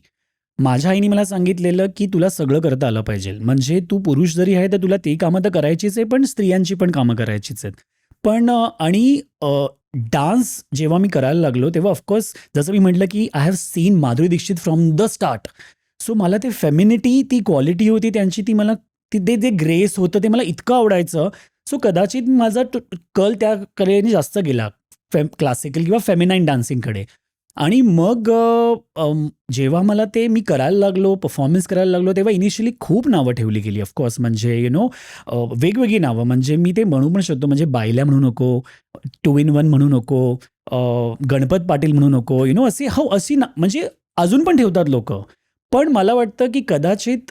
माझ्या आईने मला सांगितलेलं की तुला सगळं करता आलं पाहिजे. म्हणजे तू पुरुष जरी आहे तर तुला ती कामं तर करायचीच आहे, पण स्त्रियांची पण कामं करायचीच आहेत. पण आणि डान्स जेव्हा मी करायला लागलो तेव्हा ऑफकोर्स जसं मी म्हटलं की I have seen Madhuri Dixit from the start. So मला ते फेमिनिटी, ती क्वालिटी होती त्यांची, ती मला ते जे ग्रेस होतं ते मला इतकं आवडायचं. सो कदाचित माझा कल त्या कलेने जास्त गेला, क्लासिकल किंवा फेमिनाईन डान्सिंगकडे. आणि मग जेव्हा मला ते मी करायला लागलो, परफॉर्मन्स करायला लागलो, तेव्हा इनिशियली खूप नावं ठेवली गेली ऑफकोर्स. म्हणजे वेगवेगळी नावं. म्हणजे मी ते म्हणू पण शकतो, म्हणजे बायल्या म्हणू नको, 2 in 1 म्हणू नको, गणपत पाटील म्हणू नको, अशी अशी ना म्हणजे अजून पण ठेवतात लोकं. पण मला वाटतं की कदाचित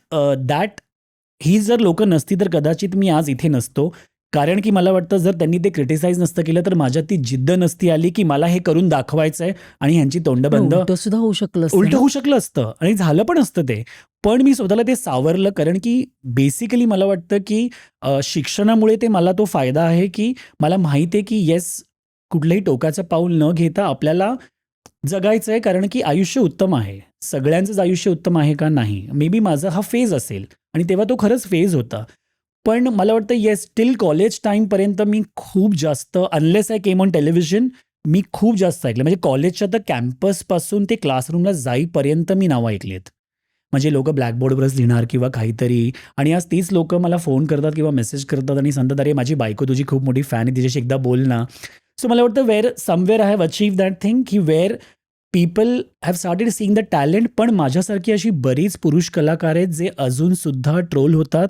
ही जर लोकं नसती तर कदाचित मी आज इथे नसतो. कारण की मला वाटतं जर त्यांनी ते क्रिटिसाइज नसतं केलं तर माझ्यात ती जिद्द नसती आली की मला हे करून दाखवायचंय आणि ह्यांची तोंड बंद. उलट सुद्धा होऊ शकलं असतं उलटं ना? होऊ शकलं असतं आणि झालं पण असतं ते. पण मी स्वतःला ते सावरलं कारण की बेसिकली मला वाटतं की शिक्षणामुळे ते मला तो फायदा आहे की मला माहिती आहे की येस, कुठलंही टोकाचं पाऊल न घेता आपल्याला जगायचं आहे. कारण की आयुष्य उत्तम आहे. सगळ्यांचंच आयुष्य उत्तम आहे का? नाही. मे बी माझा हा फेज असेल आणि तेव्हा तो खरंच फेज होता. पण मला वाटतं येस, टिल कॉलेज टाईमपर्यंत मी खूप जास्त unless I came on television, मी खूप जास्त ऐकलं. म्हणजे कॉलेजच्या तर कॅम्पसपासून ते क्लासरूमला जाईपर्यंत मी नावं ऐकली आहेत. म्हणजे लोकं ब्लॅकबोर्डवरच लिहिणार किंवा काहीतरी, आणि आज तीच लोकं मला फोन करतात किंवा मेसेज करतात आणि सांगतात, "अरे, माझी बायको तुझी खूप मोठी फॅन आहे, तिच्याशी एकदा बोल ना." सो मला वाटतं somewhere I have achieved that thing की where people have started seeing the talent. पण माझ्यासारखी अशी बरीच पुरुष कलाकार आहेत जे अजूनसुद्धा ट्रोल होतात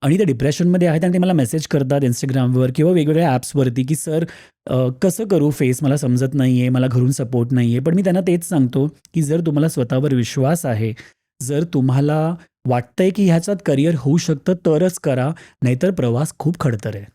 आणि ते डिप्रेशनमध्ये आहेत आणि ते मला मेसेज करतात Instagramवर किंवा वेगवेगळ्या ॲप्सवरती की सर कसं करू फेस, मला समजत नाही आहे, मला घरून सपोर्ट नाही आहे. पण मी त्यांना तेच सांगतो की जर तुम्हाला स्वतःवर विश्वास आहे, जर तुम्हाला वाटतंय की ह्याच्यात करिअर होऊ शकतं तरच करा, नाहीतर प्रवास खूप खडतर आहे.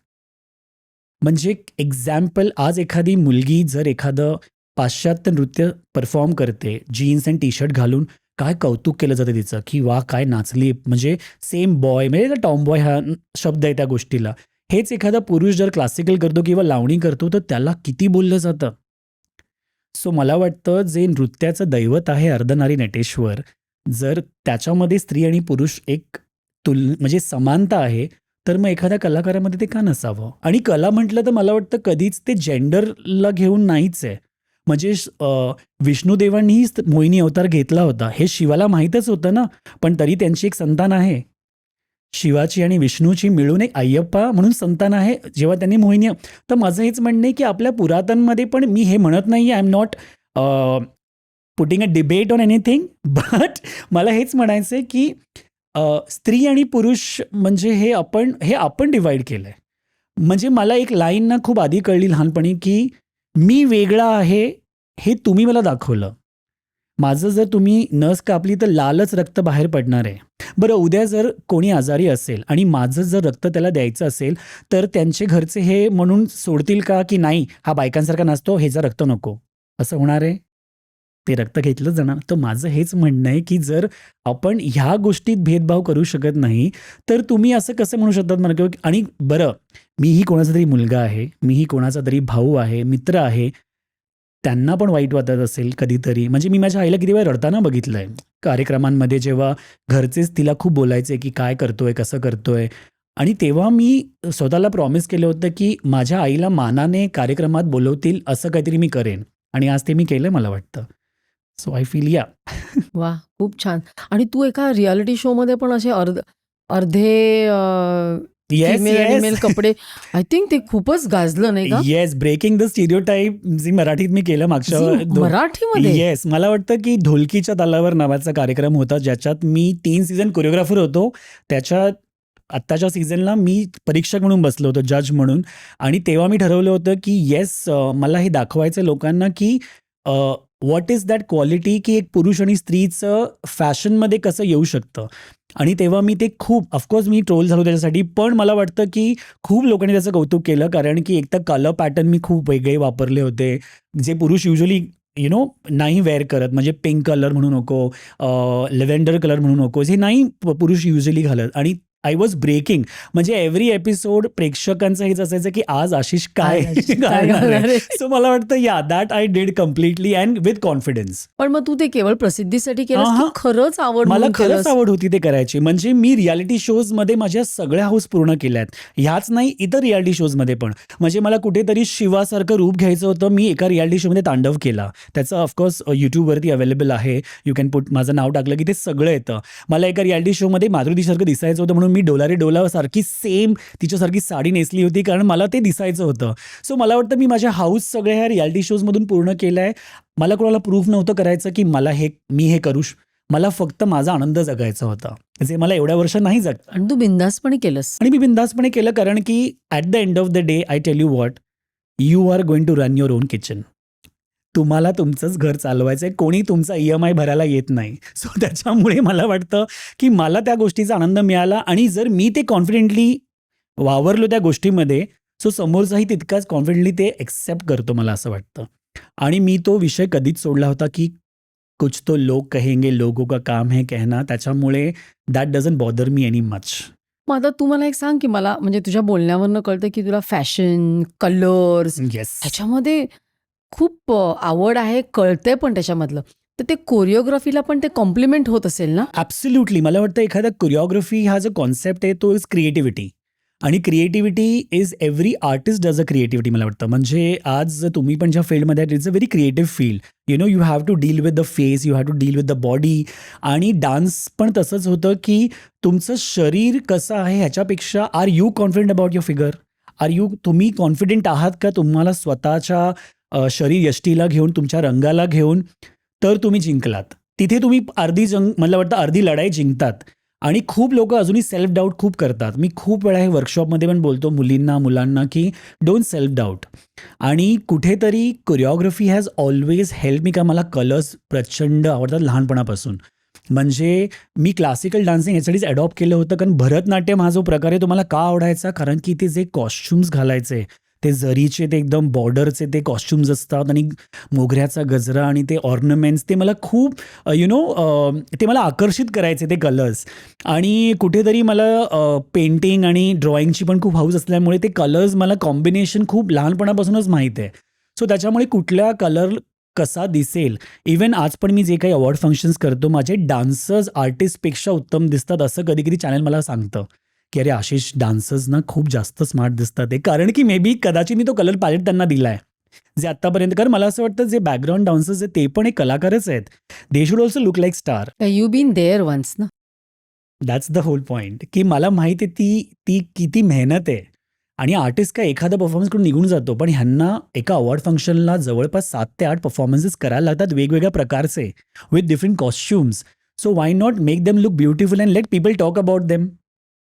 म्हणजे एक्झाम्पल, आज एखादी मुलगी जर एखादं पाश्चात्य नृत्य परफॉर्म करते, जीन्स अँड टी शर्ट घालून, काय कौतुक केलं जातं तिचं, की वाह! काय नाचली. म्हणजे सेम बॉय, म्हणजे टॉम बॉय हा शब्द आहे त्या गोष्टीला. हेच एखादा पुरुष जर क्लासिकल करतो किंवा लावणी करतो, तर त्याला किती बोललं जातं. सो मला वाटतं जे नृत्याचं दैवत आहे अर्धनारी नटेश्वर, जर त्याच्यामध्ये स्त्री आणि पुरुष एक म्हणजे समानता आहे, तर मग एखाद्या कलाकारामध्ये ते का नसावं? आणि कला म्हटलं तर मला वाटतं कधीच ते जेंडरला घेऊन नाहीच आहे. म्हणजे विष्णुदेवांनीही मोहिनी अवतार घेतला होता. हे शिवाला माहीतच होतं ना, पण तरी त्यांची एक संतान आहे. शिवाची आणि विष्णूची मिळून एक अय्यप्पा म्हणून संतान आहे, जेव्हा त्यांनी मोहिनी. तर माझं हेच म्हणणं आहे की आपल्या पुरातनमध्ये पण, मी हे म्हणत नाही, I am not putting a debate on anything, but मला हेच म्हणायचं आहे की स्त्री आणि पुरुष म्हणजे हे आपण डिवाइड केलंय. म्हणजे मला एक लाईन ना खूप आधी कळली लहानपणी की मी वेगळा आहे हे तुम्ही मला दाखवलं. माझं जर तुम्ही नस कापली तर लालच रक्त बाहेर पडणार आहे. बरं, उद्या जर कोणी आजारी असेल आणि माझं जर रक्त त्याला द्यायचं असेल, तर त्यांचे घरचे हे म्हणून सोडतील का की नाही, हा बायकांसारखा नसतो, ह्याचं रक्त नको, असं होणार आहे? ते रक्त घेतलं जाणार. तर माझं हेच म्हणणं आहे की जर आपण ह्या गोष्टीत भेदभाव करू शकत नाही, तर तुम्ही असं कसं म्हणू शकतात मला की आणि बरं, मीही कोणाचा तरी मुलगा आहे, मीही कोणाचा तरी भाऊ आहे, मित्र आहे. त्यांना पण वाईट वाटत असेल कधीतरी. म्हणजे मी माझ्या आईला किती वेळा रडताना बघितलंय. कार्यक्रमांमध्ये जेव्हा घरचेच तिला खूप बोलायचे की काय करतोय, कसं करतोय? आणि तेव्हा मी स्वतःला प्रॉमिस केलं होतं की माझ्या आईला मानाने कार्यक्रमात बोलवतील असं काहीतरी मी करेन. आणि आज ते मी केलं मला वाटतं. सो आय फील या. वा, खूप छान. आणि तू एका रियालिटी शोमध्ये पण असे अर्धे येस फिमेल आणि मेल येस कपडे, आय थिंक ते खूपच गाजलं नाही का? येस, ब्रेकिंग द स्टिरियोटाईप जी मराठीत मी केलं मागच्या मराठीमध्ये? येस, मला वाटतं की ढोलकीच्या तालावर नावाचा कार्यक्रम होता ज्याच्यात मी 3 सीझन कोरिओग्राफर होतो. त्याच्यात आत्ताच्या सीझनला मी परीक्षक म्हणून बसलो होतो, जज म्हणून. आणि तेव्हा मी ठरवलं होतं की येस, मला हे दाखवायचं लोकांना की व्हॉट इज दॅट क्वालिटी, की एक पुरुष आणि स्त्रीचं फॅशनमध्ये कसं येऊ शकतं. आणि तेव्हा मी ते खूप, ऑफकोर्स मी ट्रोल झालो त्याच्यासाठी, पण मला वाटतं की खूप लोकांनी त्याचं कौतुक केलं, कारण की एक तर कलर पॅटर्न मी खूप वेगळे वापरले होते, जे पुरुष युजली नाही वेअर करत. म्हणजे पिंक कलर म्हणू नको, लेव्हेंडर कलर म्हणू नकोस, हे नाही पुरुष युजली घालत. आणि आय वॉज ब्रेकिंग. म्हणजे एव्हरी एपिसोड प्रेक्षकांचं हेच असायचं की आज आशिष काय घालणार आहे. सो मला वाटतं या that I did completely and with confidence. पण मग तू ते केवळ प्रसिद्धीसाठी केलंस हा, की हा. खरंच आवड मला म्हणून खरंच केलंस? आवड होती ते करायची. म्हणजे मी रियालिटी शोजमध्ये माझ्या सगळ्या हाऊस पूर्ण केल्यात. ह्याच नाही, इतर रियालिटी शोजमध्ये पण. म्हणजे मला कुठेतरी शिवासारखं रूप घ्यायचं होतं. मी एका रियालिटी शोमध्ये तांडव केला. त्याचं ऑफकोर्स यूट्यूबवरती अवेलेबल आहे. यू कॅन पुट, माझं नाव टाकलं की ते सगळं येतं. मला एका रियालिटी शोमध्ये माधुरीसारखं दिसायचं होतं, म्हणून मी डोलारे डोला सारखी सेम तिच्यासारखी साडी नेसली होती, कारण मला ते दिसायचं होतं. सो मला वाटतं मी माझ्या हाऊस सगळ्या ह्या रियालिटी शोजमधून पूर्ण केलं आहे. मला कोणाला प्रूफ नव्हतं करायचं की मी हे करू मला फक्त माझा आनंद जगायचा होता, जे मला एवढ्या वर्ष नाही जगता. आणि तू बिंदासपणे केलंस. आणि मी बिंदासपणे केलं, कारण की at the end of the day I tell you what, you are going to run your own kitchen. तुम्हाला तुमचंच घर चालवायचं आहे, कोणी तुमचा EMI भरायला येत नाही. सो त्याच्यामुळे मला वाटतं की मला त्या गोष्टीचा आनंद मिळाला. आणि जर मी ते कॉन्फिडेंटली वावरलो त्या गोष्टीमध्ये, सो समोरचाही तितकाच कॉन्फिडेंटली ते एक्सेप्ट करतो, मला असं वाटतं. आणि मी तो विषय कधीच सोडला होता की कुछ तो लोग कहेंगे, लोगों का काम है कहना. त्याच्यामुळे that doesn't bother me any much. मग आता तू मला एक सांग की मला म्हणजे तुझ्या बोलण्यावरनं कळतं की तुला फॅशन, कलर्स येस. ह्याच्यामध्ये खूप आवड आहे, कळतंय पण त्याच्यामधलं. तर ते कोरिओग्राफीला पण ते कॉम्प्लिमेंट होत असेल ना? ॲब्सोल्युटली. मला वाटतं एखादा कोरिओग्राफी हा जो कॉन्सेप्ट आहे तो इज क्रिएटिव्हिटी. आणि creativity is every artist does a creativity, मला वाटतं. म्हणजे आज तुम्ही पण ज्या फील्डमध्ये आहात, it's a very creative field. You have to deal with the face, you have to deal with the body. आणि डान्स पण तसंच होतं की तुमचं शरीर कसं आहे ह्याच्यापेक्षा are you confident about your figure, तुम्ही कॉन्फिडंट आहात का तुम्हाला स्वतःच्या शरीर यष्टीला घेऊन, तुमच्या रंगाला घेऊन, तर तुम्ही जिंकलात. तिथे तुम्ही मला वाटतं अर्धी लढाई जिंकतात. आणि खूप लोक अजूनही सेल्फ डाऊट खूप करतात. मी खूप वेळा हे वर्कशॉपमध्ये पण बोलतो मुलांना की डोंट सेल्फ डाऊट. आणि कुठेतरी choreography has always help me, का मला कलर्स प्रचंड आवडतात लहानपणापासून. म्हणजे मी क्लासिकल डान्सिंग यासाठीच अडॉप्ट केलं होतं, कारण भरतनाट्यम हा जो प्रकार आहे तो मला का आवडायचा, कारण की ते जे कॉस्च्युम्स घालायचे, ते जरीचे, ते एकदम बॉर्डरचे ते कॉस्च्युम्स असतात, आणि मोगऱ्याचा गजरा आणि ते ऑर्नमेंट्स, ते मला खूप ते मला आकर्षित करायचे ते कलर्स. आणि कुठेतरी मला पेंटिंग आणि ड्रॉइंगची पण खूप हाऊस असल्यामुळे ते कलर्स मला कॉम्बिनेशन खूप लहानपणापासूनच माहीत आहे. सो त्याच्यामुळे कुठल्या कलर कसा दिसेल, इवन आज पण मी जे काही अवॉर्ड फंक्शन्स करतो, माझे डान्सर्स आर्टिस्टपेक्षा उत्तम दिसतात असं कधी कधी चॅनल मला सांगतं की अरे आशिष, डान्सर्स ना खूप जास्त स्मार्ट दिसतात. ते कारण की मे बी कदाचित मी तो कलर पॅलेट त्यांना दिला आहे, जे आत्तापर्यंत. कारण मला असं वाटतं जे बॅकग्राऊंड डान्सर्स आहेत ते पण एक कलाकारच आहेत. They should also look like star. You been there once ना. दॅट्स द होल पॉईंट, की मला माहिती आहे ती किती मेहनत आहे. आणि आर्टिस्ट काय एखादा परफॉर्मन्स करून निघून जातो, पण ह्यांना एका अवॉर्ड फंक्शनला जवळपास 7 ते 8 परफॉर्मन्सेस करायला लागतात, वेगवेगळ्या प्रकारचे, with different costumes. So why not make them look beautiful and let people talk about them.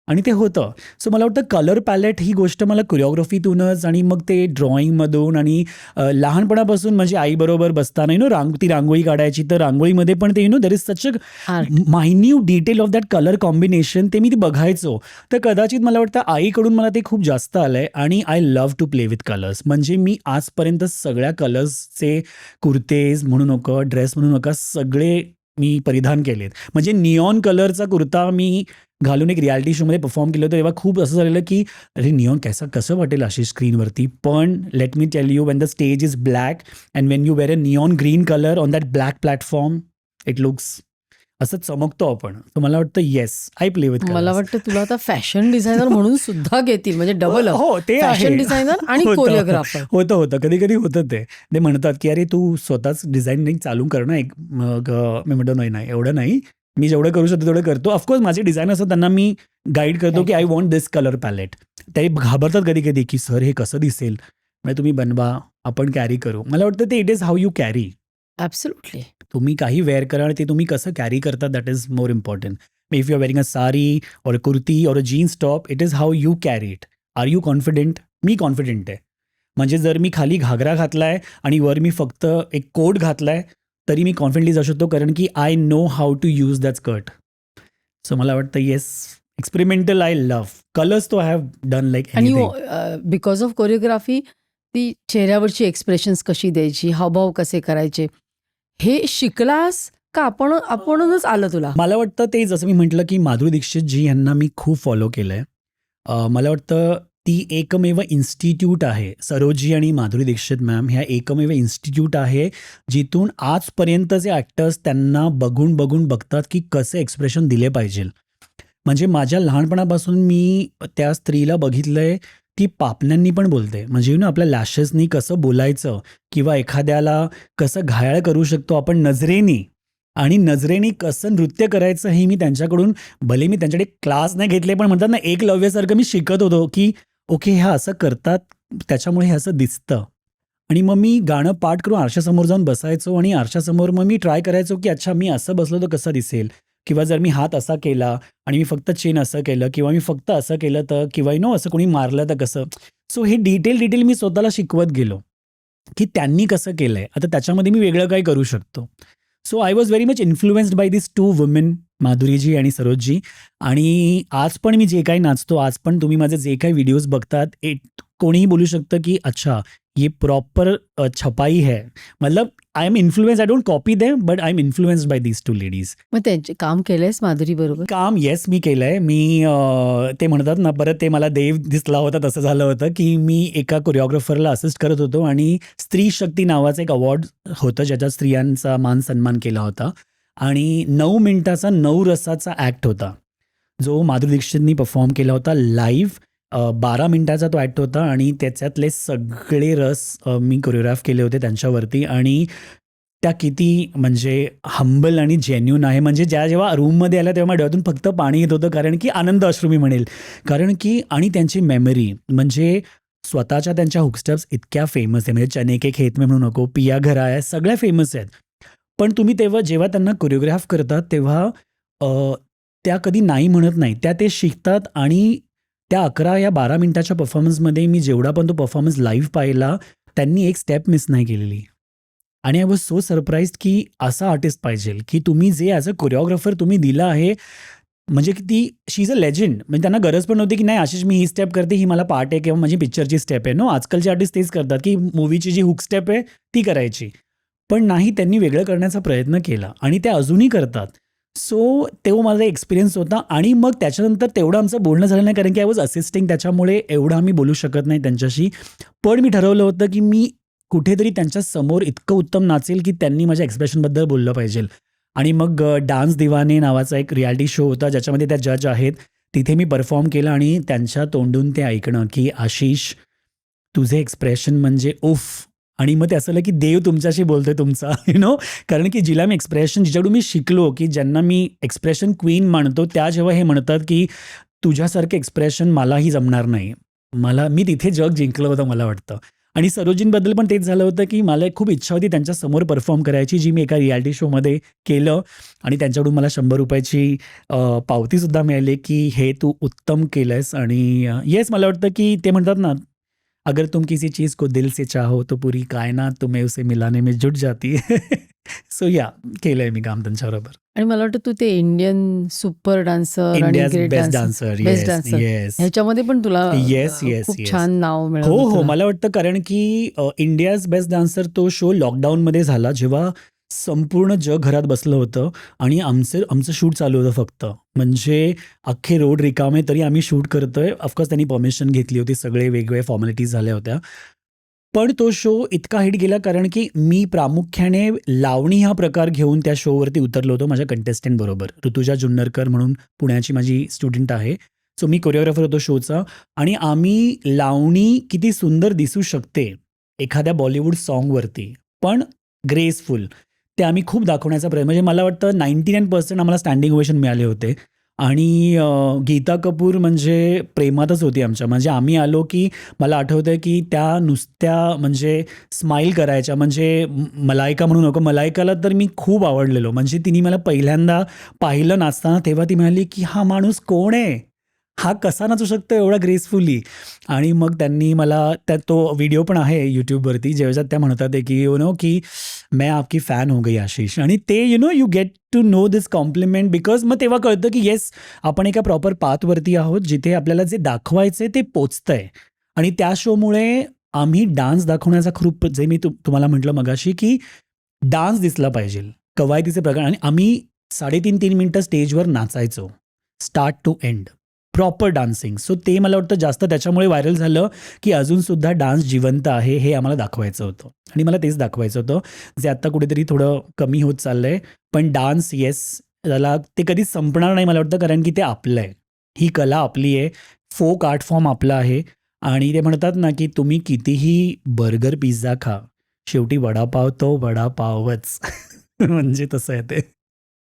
आणि ते होतं. सो मला वाटतं कलर पॅलेट ही गोष्ट मला कोरिओग्राफीतूनच, आणि मग ते ड्रॉइंगमधून, आणि लहानपणापासून म्हणजे आईबरोबर बसताना ती रांगोळी काढायची, तर रांगोळीमध्ये पण ते there is such a minute detail of that colour combination, ते मी बघायचो. तर कदाचित मला वाटतं आईकडून मला ते खूप जास्त आलं आहे. आणि I love to play with colours. म्हणजे मी आजपर्यंत सगळ्या कलर्सचे कुर्तेज म्हणू नका, ड्रेस म्हणू नका, सगळे मी परिधान केलेत. म्हणजे निऑन कलरचा कुर्ता मी घालून एक रियालिटी शोमध्ये परफॉर्म केलं होतं, तेव्हा खूप असं झालेलं की अरे निऑन कसं वाटेल अशी स्क्रीनवरती. पण let me tell you, when the stage is black and when you wear a neon green colour on that black platform, it looks असं चमकतो आपण. तर मला वाटतं येस, आय प्ले विथ मला वाटतं तुला आता फॅशन डिझायनर म्हणून सुद्धा घेतील, म्हणजे डबल हो ते आहे. फॅशन डिझायनर आणि होतं. कोरिओग्राफर. होतं कधी कधी होतं ते म्हणतात की अरे तू स्वतःच डिझायनिंग चालू कर ना एक. मग मी म्हणतो नाही एवढं नाही, मी जेवढं करू शकतो तेवढं करतो. ऑफकोर्स माझे डिझायनर असतात त्यांना मी गाईड करतो की I want this colour palette. ते घाबरतात कधी कधी की सर हे कसं दिसेल, म्हणजे तुम्ही बनवा, आपण कॅरी करू. मला वाटतं ते it is how you carry. Absolutely. तुम्ही काही वेअर करा आणि ते तुम्ही कसं कॅरी करता, that is more important. If you are wearing a sari or a kurti or a jeans top, it is how you carry it. Are you confident? मी कॉन्फिडेंट आहे. म्हणजे जर मी खाली घागरा घातलाय आणि वर मी फक्त एक कोट घातलाय तरी मी कॉन्फिडंटली जाऊ शकतो, कारण की I know how to use that skirt. So मला वाटतं yes, experimental I love. Colours तो आय हॅव डन लाईक आणि एनिथिंग. बिकॉज ऑफ कोरिओग्राफी ती चेहऱ्यावरची एक्सप्रेशन्स कशी द्यायची, हावभाव कसे करायचे, हे शिकलास का आपणच आलं तुला? मला वाटतं ते जसं मी म्हटलं की माधुरी दीक्षित जी यांना मी खूप फॉलो केलं आहे. मला वाटतं ती एकमेव इन्स्टिट्यूट आहे, सरोजी आणि माधुरी दीक्षित मॅम ह्या एकमेव इन्स्टिट्यूट आहे जिथून आजपर्यंतचे ॲक्टर्स त्यांना बघून बघतात की कसे एक्सप्रेशन दिले पाहिजे. म्हणजे माझ्या लहानपणापासून मी त्या स्त्रीला बघितलंय, ती पापण्यांनी पण बोलते. म्हणजे आपल्या लॅशेसनी कसं बोलायचं किंवा एखाद्याला कसं घायाळ करू शकतो आपण नजरेनी, आणि नजरेनी कसं नृत्य करायचं हे मी त्यांच्याकडून, भले मी त्यांच्याकडे क्लास नाही घेतले, पण म्हणतात ना एकलव्यासारखं मी शिकत होतो की ओके ह्या असं करतात त्याच्यामुळे हे असं दिसतं. आणि मग मी गाणं पाठ करून आरशासमोर जाऊन बसायचो आणि आरशासमोर मग मी ट्राय करायचो की अच्छा मी असं बसलो तर कसं दिसेल, किंवा जर मी हात असा केला आणि मी फक्त चेन असं केलं किंवा मी फक्त असं केलं तर, किंवा असं कोणी मारलं तर कसं. सो हे डिटेल मी स्वतःला शिकवत गेलो की त्यांनी कसं केलंय, आता त्याच्यामध्ये मी वेगळं काय करू शकतो. So I was very much influenced by this two women, Madhuriji आणि सरोजजी. आणि आज पण मी जे काही नाचतो, आज पण तुम्ही माझे जे काही व्हिडिओज बघतात, कोणीही बोलू शकतं की अच्छा ये प्रॉपर छपाई है. मतलब I am influence, I don't copy them but I am influenced by these two ladies. मग त्यांचे काम केलंयस माधुरी बरोबर? काम येस मी केलंय. मी ते म्हणतात ना परत ते मला देव दिसला होता तसं झालं होतं की मी एका कोरिओग्राफरला असिस्ट करत होतो आणि स्त्री शक्ती नावाचं एक अवॉर्ड होतं ज्याच्यात स्त्रियांचा मान सन्मान केला होता, आणि 9 मिनिटाचा 9 रसाचा ॲक्ट होता जो माधुरी दीक्षितनी परफॉर्म केला होता लाईव्ह. 12 मिनिटाचा तो ॲक्ट होता आणि त्याच्यातले सगळे रस मी कोरिओग्राफ केले होते त्यांच्यावरती. आणि त्या किती म्हणजे हंबल आणि जेन्युन आहे. म्हणजे जेव्हा रूममध्ये आल्या तेव्हा डोळ्यातून फक्त पाणी येत होतं, कारण की आनंद अश्रू मी म्हणेल, कारण की आणि त्यांची मेमरी म्हणजे स्वतःच्या त्यांच्या हुकस्टेप्स इतक्या फेमस आहे. म्हणजे चने के खेत में म्हणू नको, पिया घर आया, सगळ्या फेमस आहेत. पण तुम्ही जेव्हा त्यांना कोरिओग्राफ करतात तेव्हा त्या कधी नाही म्हणत नाही, त्या ते शिकतात. आणि त्या 11 या 12 मिनिटाच्या परफॉर्मन्समध्ये मी जेवढा पण तो परफॉर्मन्स लाईव्ह पाहिला, त्यांनी एक स्टेप मिस नाही केलेली. आणि आय वॉज सो सरप्राईज्ड की असा आर्टिस्ट पाहिजे की तुम्ही जे ॲज अ कोरिओग्राफर तुम्ही दिलं आहे, म्हणजे की ती शी इज अ लेजंड. म्हणजे त्यांना गरज पण नव्हती की नाही आशिष मी ही स्टेप करते, ही मला पार्ट आहे किंवा माझी पिक्चरची स्टेप आहे. नो, आजकालचे आर्टिस्ट तेच करतात की मूवीची जी हुक स्टेप आहे ती करायची. पण नाही, त्यांनी वेगळं करण्याचा प्रयत्न केला आणि ते अजूनही करतात. सो तेव्हा माझा एक्सपिरियन्स होता. आणि मग त्याच्यानंतर तेवढं आमचं बोलणं झालं नाही, कारण की आय वॉज असिस्टिंग, त्याच्यामुळे एवढं आम्ही बोलू शकत नाही त्यांच्याशी. पण मी ठरवलं होतं की मी कुठेतरी त्यांच्या समोर इतकं उत्तम नाचेल की त्यांनी माझ्या एक्सप्रेशनबद्दल बोललं पाहिजे. आणि मग डान्स दिवाने नावाचा एक रियालिटी शो होता ज्याच्यामध्ये त्या जज आहेत, तिथे मी परफॉर्म केलं आणि त्यांच्या तोंडून ते ऐकणं की आशिष तुझे एक्सप्रेशन म्हणजे उफ. आणि मग ते असं की देव तुमच्याशी बोलतोय तुमचा कारण की जिला मी एक्सप्रेशन, जिच्याकडून मी शिकलो की ज्यांना मी एक्सप्रेशन क्वीन मानतो, त्या जेव्हा हे म्हणतात की तुझ्यासारखं एक्सप्रेशन मलाही जमणार नाही, मी तिथे जग जिंकलं होतं मला वाटतं. आणि सरोजींबद्दल पण तेच झालं होतं की मला खूप इच्छा होती त्यांच्या समोर परफॉर्म करायची, जी मी एका रियालिटी शोमध्ये केलं. आणि त्यांच्याकडून मला 100 रुपयाची पावतीसुद्धा मिळाली की हे तू उत्तम केलंयस. आणि येस, मला वाटतं की ते म्हणतात ना, अगर तुम किसी चीज़ को दिल से चाहो तो पूरी कायनात तुम्हें उसे मिलाने में जुट जाती है. सो या केलंय मी काम त्यांच्याबरोबर. आणि मला वाटतं तू ते इंडियन सुपर डान्सर आणि India's great best dancer, dancer. Best yes dancer yes ह्याच्यामध्ये पण तुला येस येस खूप येस. छान नाव हो मिळालं हो, तुला. मला वाटतं कारण की इंडियाज बेस्ट डान्सर तो शो लॉकडाऊनमध्ये झाला, जेव्हा संपूर्ण जग घरात बसलं होतं आणि आमचं शूट चालू होतं फक्त. म्हणजे अख्खे रोड रिकामे तरी आम्ही शूट करतोय. ऑफकोर्स त्यांनी परमिशन घेतली होती, सगळे वेगवेगळ्या फॉर्मॅलिटीज झाल्या होत्या. पण तो शो इतका हिट गेला कारण की मी प्रामुख्याने लावणी हा प्रकार घेऊन त्या शोवरती उतरलो होतो माझ्या कंटेस्टंट बरोबर. ऋतुजा जुन्नरकर म्हणून पुण्याची माझी स्टुडंट आहे. सो मी कोरिओग्राफर होतो शोचा आणि आम्ही लावणी किती सुंदर दिसू शकते एखाद्या बॉलिवूड सॉन्गवरती, पण ग्रेसफुल, ते आम्ही खूप दाखवण्याचा प्रयत्न, म्हणजे मला वाटतं 99% आम्हाला स्टँडिंग ओवेशन मिळाले होते. आणि गीता कपूर म्हणजे प्रेमातच होती आमच्या. म्हणजे आम्ही आलो की मला आठवतं की त्या नुसत्या म्हणजे स्माईल करायच्या, म्हणजे मलायका म्हणू नको, मलायकाला तर मी खूप आवडलेलो. म्हणजे तिने मला पहिल्यांदा पाहिलं नाचताना तेव्हा ती म्हणाली की हा माणूस कोण आहे, हा कसा नाचू शकतो एवढा ग्रेसफुली. आणि मग त्यांनी मला त्यात तो व्हिडिओ पण आहे यूट्यूबवरती ज्याच्यात त्या म्हणतात आहे की की मैं आपकी फॅन हो गई आशिष. आणि ते you get to know this compliment because मग तेव्हा कळतं की येस, आपण एका प्रॉपर पाथवरती आहोत जिथे आपल्याला जे दाखवायचं ते पोचतंय. आणि त्या शोमुळे आम्ही डान्स दाखवण्याचा खूप, जे मी तुम्हाला म्हटलं मगाशी की डान्स दिसला पाहिजे, कवायतीचे प्रकार, आणि आम्ही 3.5 मिनिटं स्टेजवर नाचायचो start to end, proper dancing. So ते मला वाटतं जास्त त्याच्यामुळे व्हायरल झालं की अजूनसुद्धा डान्स जिवंत आहे हे आम्हाला दाखवायचं होतं. आणि मला तेच दाखवायचं होतं जे आत्ता कुठेतरी थोडं कमी होत चाललं आहे. पण डान्स येस, त्याला ते कधीच संपणार नाही मला वाटतं, कारण की ते आपलं आहे, ही कला आपली आहे, फोक आर्ट फॉर्म आपला आहे. आणि ते म्हणतात ना की तुम्ही कितीही बर्गर पिझ्झा खा, शेवटी वडापाव तो वडापावच. म्हणजे तसं आहे ते.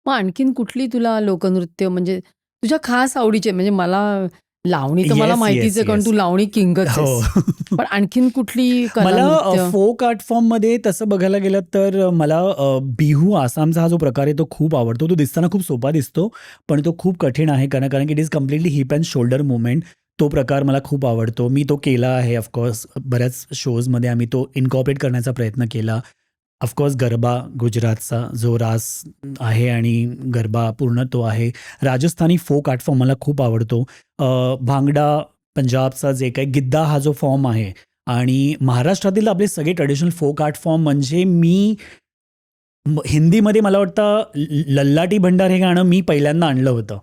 मग आणखीन कुठली तुला लोकनृत्य म्हणजे तुझ्या खास आवडीचे, म्हणजे मला लावणी तर मला Yes, माहितीच yes, आहे कारण yes. तू लावणी किंगच हो. आहेस. पण आणखीन कुठली कला मला नृत्य? फोक आर्ट फॉर्ममध्ये तसं बघायला गेलं तर मला बिहू, आसामचा हा जो प्रकार आहे तो खूप आवडतो. तो दिसताना खूप सोपा दिसतो, पण तो खूप कठीण आहे, कारण की it is completely heap and shoulder movement. तो प्रकार मला खूप आवडतो. मी तो केला आहे ऑफकोर्स, बऱ्याच शोजमध्ये आम्ही तो इन्कॉर्पोरेट करण्याचा प्रयत्न केला. ऑफकोर्स गरबा, गुजरातचा जो रास आहे आणि गरबा पूर्ण तो आहे. राजस्थानी फोक आर्ट फॉर्म मला खूप आवडतो. भांगडा, पंजाबचा जे काही गिद्दा हा जो फॉर्म आहे, आणि महाराष्ट्रातील आपले सगळे ट्रेडिशनल फोक आर्ट फॉर्म, म्हणजे मी हिंदीमध्ये मला वाटतं लल्लाटी भंडार हे गाणं मी पहिल्यांदा आणलं होतं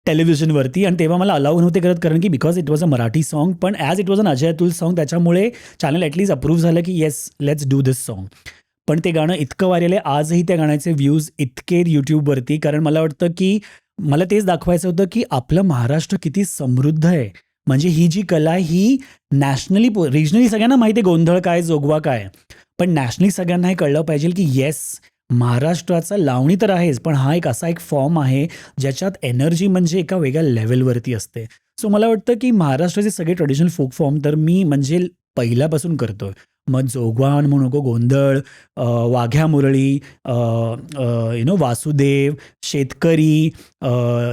टेलिव्हिजनवरती, आणि तेव्हा मला अलाउ नव्हते करत कारण की because it was a Marathi song, पण as it was an Ajay Atul song त्याच्यामुळे चॅनल ॲटलीस्ट अप्रूव्ह झालं की yes, let's do this song. पण ते गाणं इतकं व्हायरल आहे, आजही त्या गाण्याचे व्ह्यूज इतके यूट्यूबवरती, कारण मला वाटतं की मला तेच दाखवायचं होतं की आपलं महाराष्ट्र किती समृद्ध आहे. म्हणजे ही जी कला आहे ही नॅशनली, रिजनली सगळ्यांना माहिती आहे गोंधळ काय, जोगवा काय, पण नॅशनली सगळ्यांना हे कळलं पाहिजे की येस, महाराष्ट्राचा लावणी तर आहेच, पण हा एक असा एक फॉर्म आहे ज्याच्यात एनर्जी म्हणजे एका वेगळ्या लेवलवरती असते. सो मला वाटतं की महाराष्ट्राचे सगळे ट्रेडिशनल फोक फॉर्म तर मी म्हणजे पहिल्यापासून करतोय. मग जोगवान म्हणू नको, गोंधळ, वाघ्या मुरळी, वासुदेव, शेतकरी,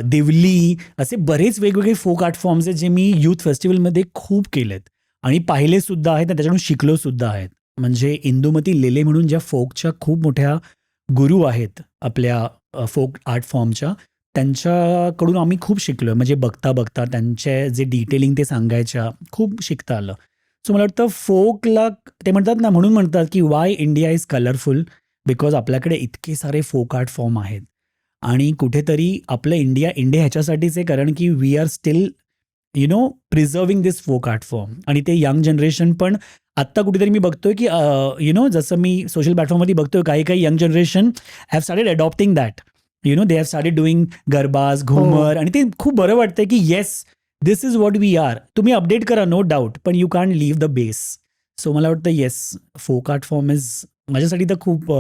दिवली, असे बरेच वेगवेगळे फोक आर्ट फॉर्म्स आहेत जे मी यूथ फेस्टिवलमध्ये खूप केलेत आणि पाहिलेसुद्धा आहेत आणि त्याच्याकडून शिकलोसुद्धा आहेत. म्हणजे इंदुमती लेले म्हणून ज्या फोकच्या खूप मोठ्या गुरु आहेत आपल्या फोक आर्ट फॉर्मच्या, त्यांच्याकडून आम्ही खूप शिकलो. म्हणजे बघता बघता त्यांचे जे डिटेलिंग ते सांगायच्या, खूप शिकता आलं. सो मला वाटतं फोकला ते म्हणतात ना, म्हणून म्हणतात की Y India is colourful, because आपल्याकडे इतके सारे फोक आर्ट फॉर्म आहेत. आणि कुठेतरी आपलं इंडिया ह्याच्यासाठीच आहे कारण की we are still preserving this folk art form. आणि ते यंग जनरेशन पण आत्ता कुठेतरी मी बघतोय की जसं मी सोशल प्लॅटफॉर्मवरती बघतोय, काही young generation have started adopting that. They have started doing garbas, Ghoomar, आणि ते खूप बरं वाटतंय की yes, this is what we are. तुम्ही अपडेट करा, नो डाऊट, पण you can leave the base. So मला वाटतं yes, folk art form is माझ्यासाठी तर खूप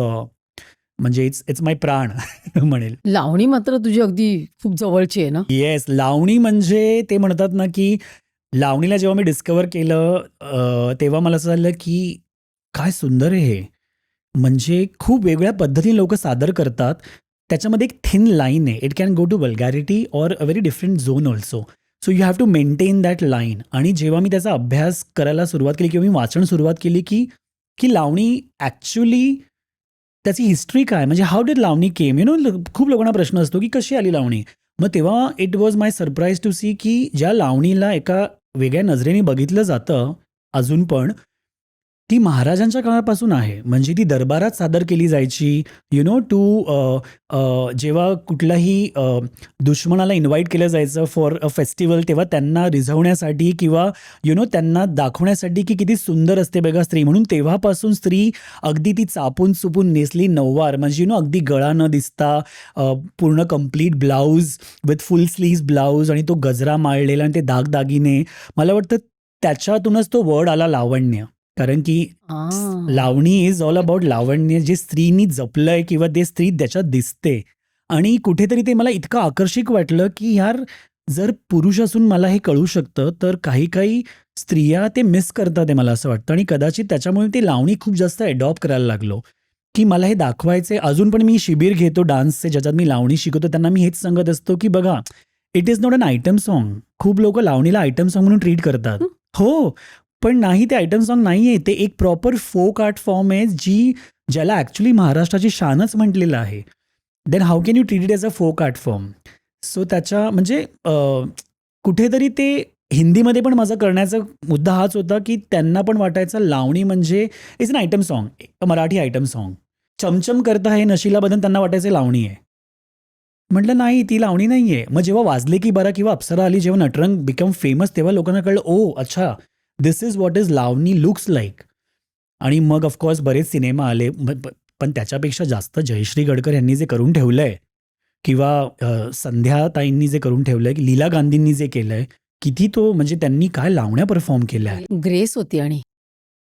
म्हणजे इट्स माय प्राण म्हणेल. लावणी मात्र तुझी अगदी खूप जवळची आहे ना? येस, लावणी म्हणजे ते म्हणतात ना की लावणीला जेव्हा मी डिस्कवर केलं तेव्हा मला असं झालं की काय सुंदर आहे हे. म्हणजे खूप वेगळ्या पद्धतीने लोक सादर करतात. त्याच्यामध्ये एक थिन लाईन आहे. It can go to vulgarity or a very different zone also. So you have to maintain that line. आणि जेव्हा मी त्याचा अभ्यास करायला सुरुवात केली किंवा मी वाचन सुरुवात केली की लावणी ॲक्च्युली त्याची हिस्ट्री काय, म्हणजे हाऊ डिड लावणी केम, खूप लोकांना प्रश्न असतो की कशी आली लावणी. मग तेव्हा it was my surprise to see की ज्या लावणीला एका वेगळ्या नजरेने बघितलं जातं अजून पण, ती महाराजांच्या काळापासून आहे. म्हणजे ती दरबारात सादर केली जायची. जेव्हा कुठलाही दुश्मनाला इन्व्हाइट केलं जायचं फॉर अ फेस्टिवल, तेव्हा त्यांना रिझवण्यासाठी किंवा त्यांना दाखवण्यासाठी की किती सुंदर असते बघा स्त्री म्हणून. तेव्हापासून स्त्री अगदी ती चापून चुपून नेसली नऊवार, म्हणजे अगदी गळा न दिसता पूर्ण complete blouse with full sleeves blouse आणि तो गजरा माळलेला आणि ते दागदागिने. मला वाटतं त्याच्यातूनच तो वर्ड आला लावण्य. कारण की लावणी इज ऑल अबाउट लावण्य, जे स्त्रीनी जपलंय किंवा ते स्त्री त्याच्यात दिसते. आणि कुठेतरी ते मला इतकं आकर्षक वाटलं की यार, जर पुरुष असून मला हे कळू शकतं, तर काही काही स्त्रिया ते मिस करतात आहे मला असं वाटतं. आणि कदाचित त्याच्यामुळे ते लावणी खूप जास्त अडॉप्ट करायला लागलो की मला हे दाखवायचे. अजून पण मी शिबिर घेतो डान्सचे, ज्याच्यात मी लावणी शिकवतो. त्यांना मी हेच सांगत असतो की बघा, it is not an item song. खूप लोक लावणीला आयटम सॉन्ग म्हणून ट्रीट करतात. हो, पण नाही, ते आयटम सॉन्ग नाही आहे. ते एक प्रॉपर फोक आर्ट फॉर्म आहे, ज्याला ॲक्च्युली महाराष्ट्राची शानच म्हटलेलं आहे. Then how can you treat it as a folk art form? So त्याच्या म्हणजे कुठेतरी ते हिंदीमध्ये पण माझा करण्याचा मुद्दा हाच होता की त्यांना पण वाटायचं लावणी म्हणजे is an item song, Marathi item song. चमचम करता हे नशिला बदन त्यांना वाटायचं लावणी आहे. म्हटलं नाही, ती लावणी नाही आहे. मग जेव्हा वाजले की बरा किंवा अप्सरा आली, जेव्हा नटरंग बिकम फेमस, तेव्हा लोकांना कळलं, ओ अच्छा, this is what is lavani looks like. आणि मग ऑफकोर्स बरेच सिनेमा आले. पण त्याच्यापेक्षा जास्त जयश्री गडकर यांनी जे करून ठेवलंय किंवा संध्याताईंनी जे करून ठेवलंय, लीला गांधींनी जे केलंय, किती तो म्हणजे त्यांनी काय लावण्या परफॉर्म केल्या. ग्रेस होती आणि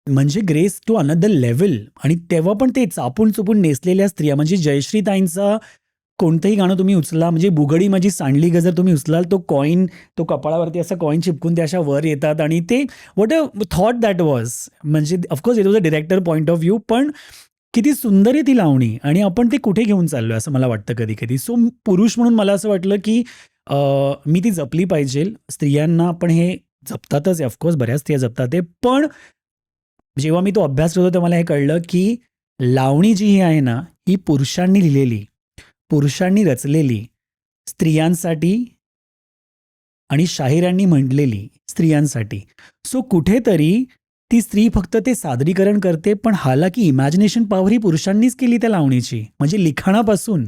म्हणजे ग्रेस टू अनदर लेवल. आणि तेव्हा पण ते चापून चुपून नेसलेल्या स्त्रिया, म्हणजे जयश्रीताईंचा कोणतंही गाणं तुम्ही उचला, म्हणजे बुगडी माझी सांडली गजर तुम्ही उचलाल, तो कॉईन, तो कपाळावरती असा कॉईन चिपकून ते अशा वर येतात. आणि ते what a thought that was. म्हणजे of course it was a director point of view, पण किती सुंदर आहे ती लावणी. आणि आपण ते कुठे घेऊन चाललोय असं मला वाटतं कधी कधी. सो पुरुष म्हणून मला असं वाटलं की मी ती जपली पाहिजे. स्त्रियांना पण हे जपतातच, ऑफकोर्स बऱ्याच स्त्रिया जपतात ते. पण जेव्हा मी तो अभ्यास करतो तेव्हा मला हे कळलं की लावणी जी ही आहे ना, ही पुरुषांनी लिहिलेली, पुरुषांनी रचलेली, स्त्रियांसाठी आणि शाहिरांनी म्हटलेली स्त्रियांसाठी. सो कुठेतरी ती स्त्री फक्त ते सादरीकरण करते, पण हालाकी इमॅजिनेशन पॉवर ही पुरुषांनीच केली त्या लावणीची, म्हणजे लिखाणापासून.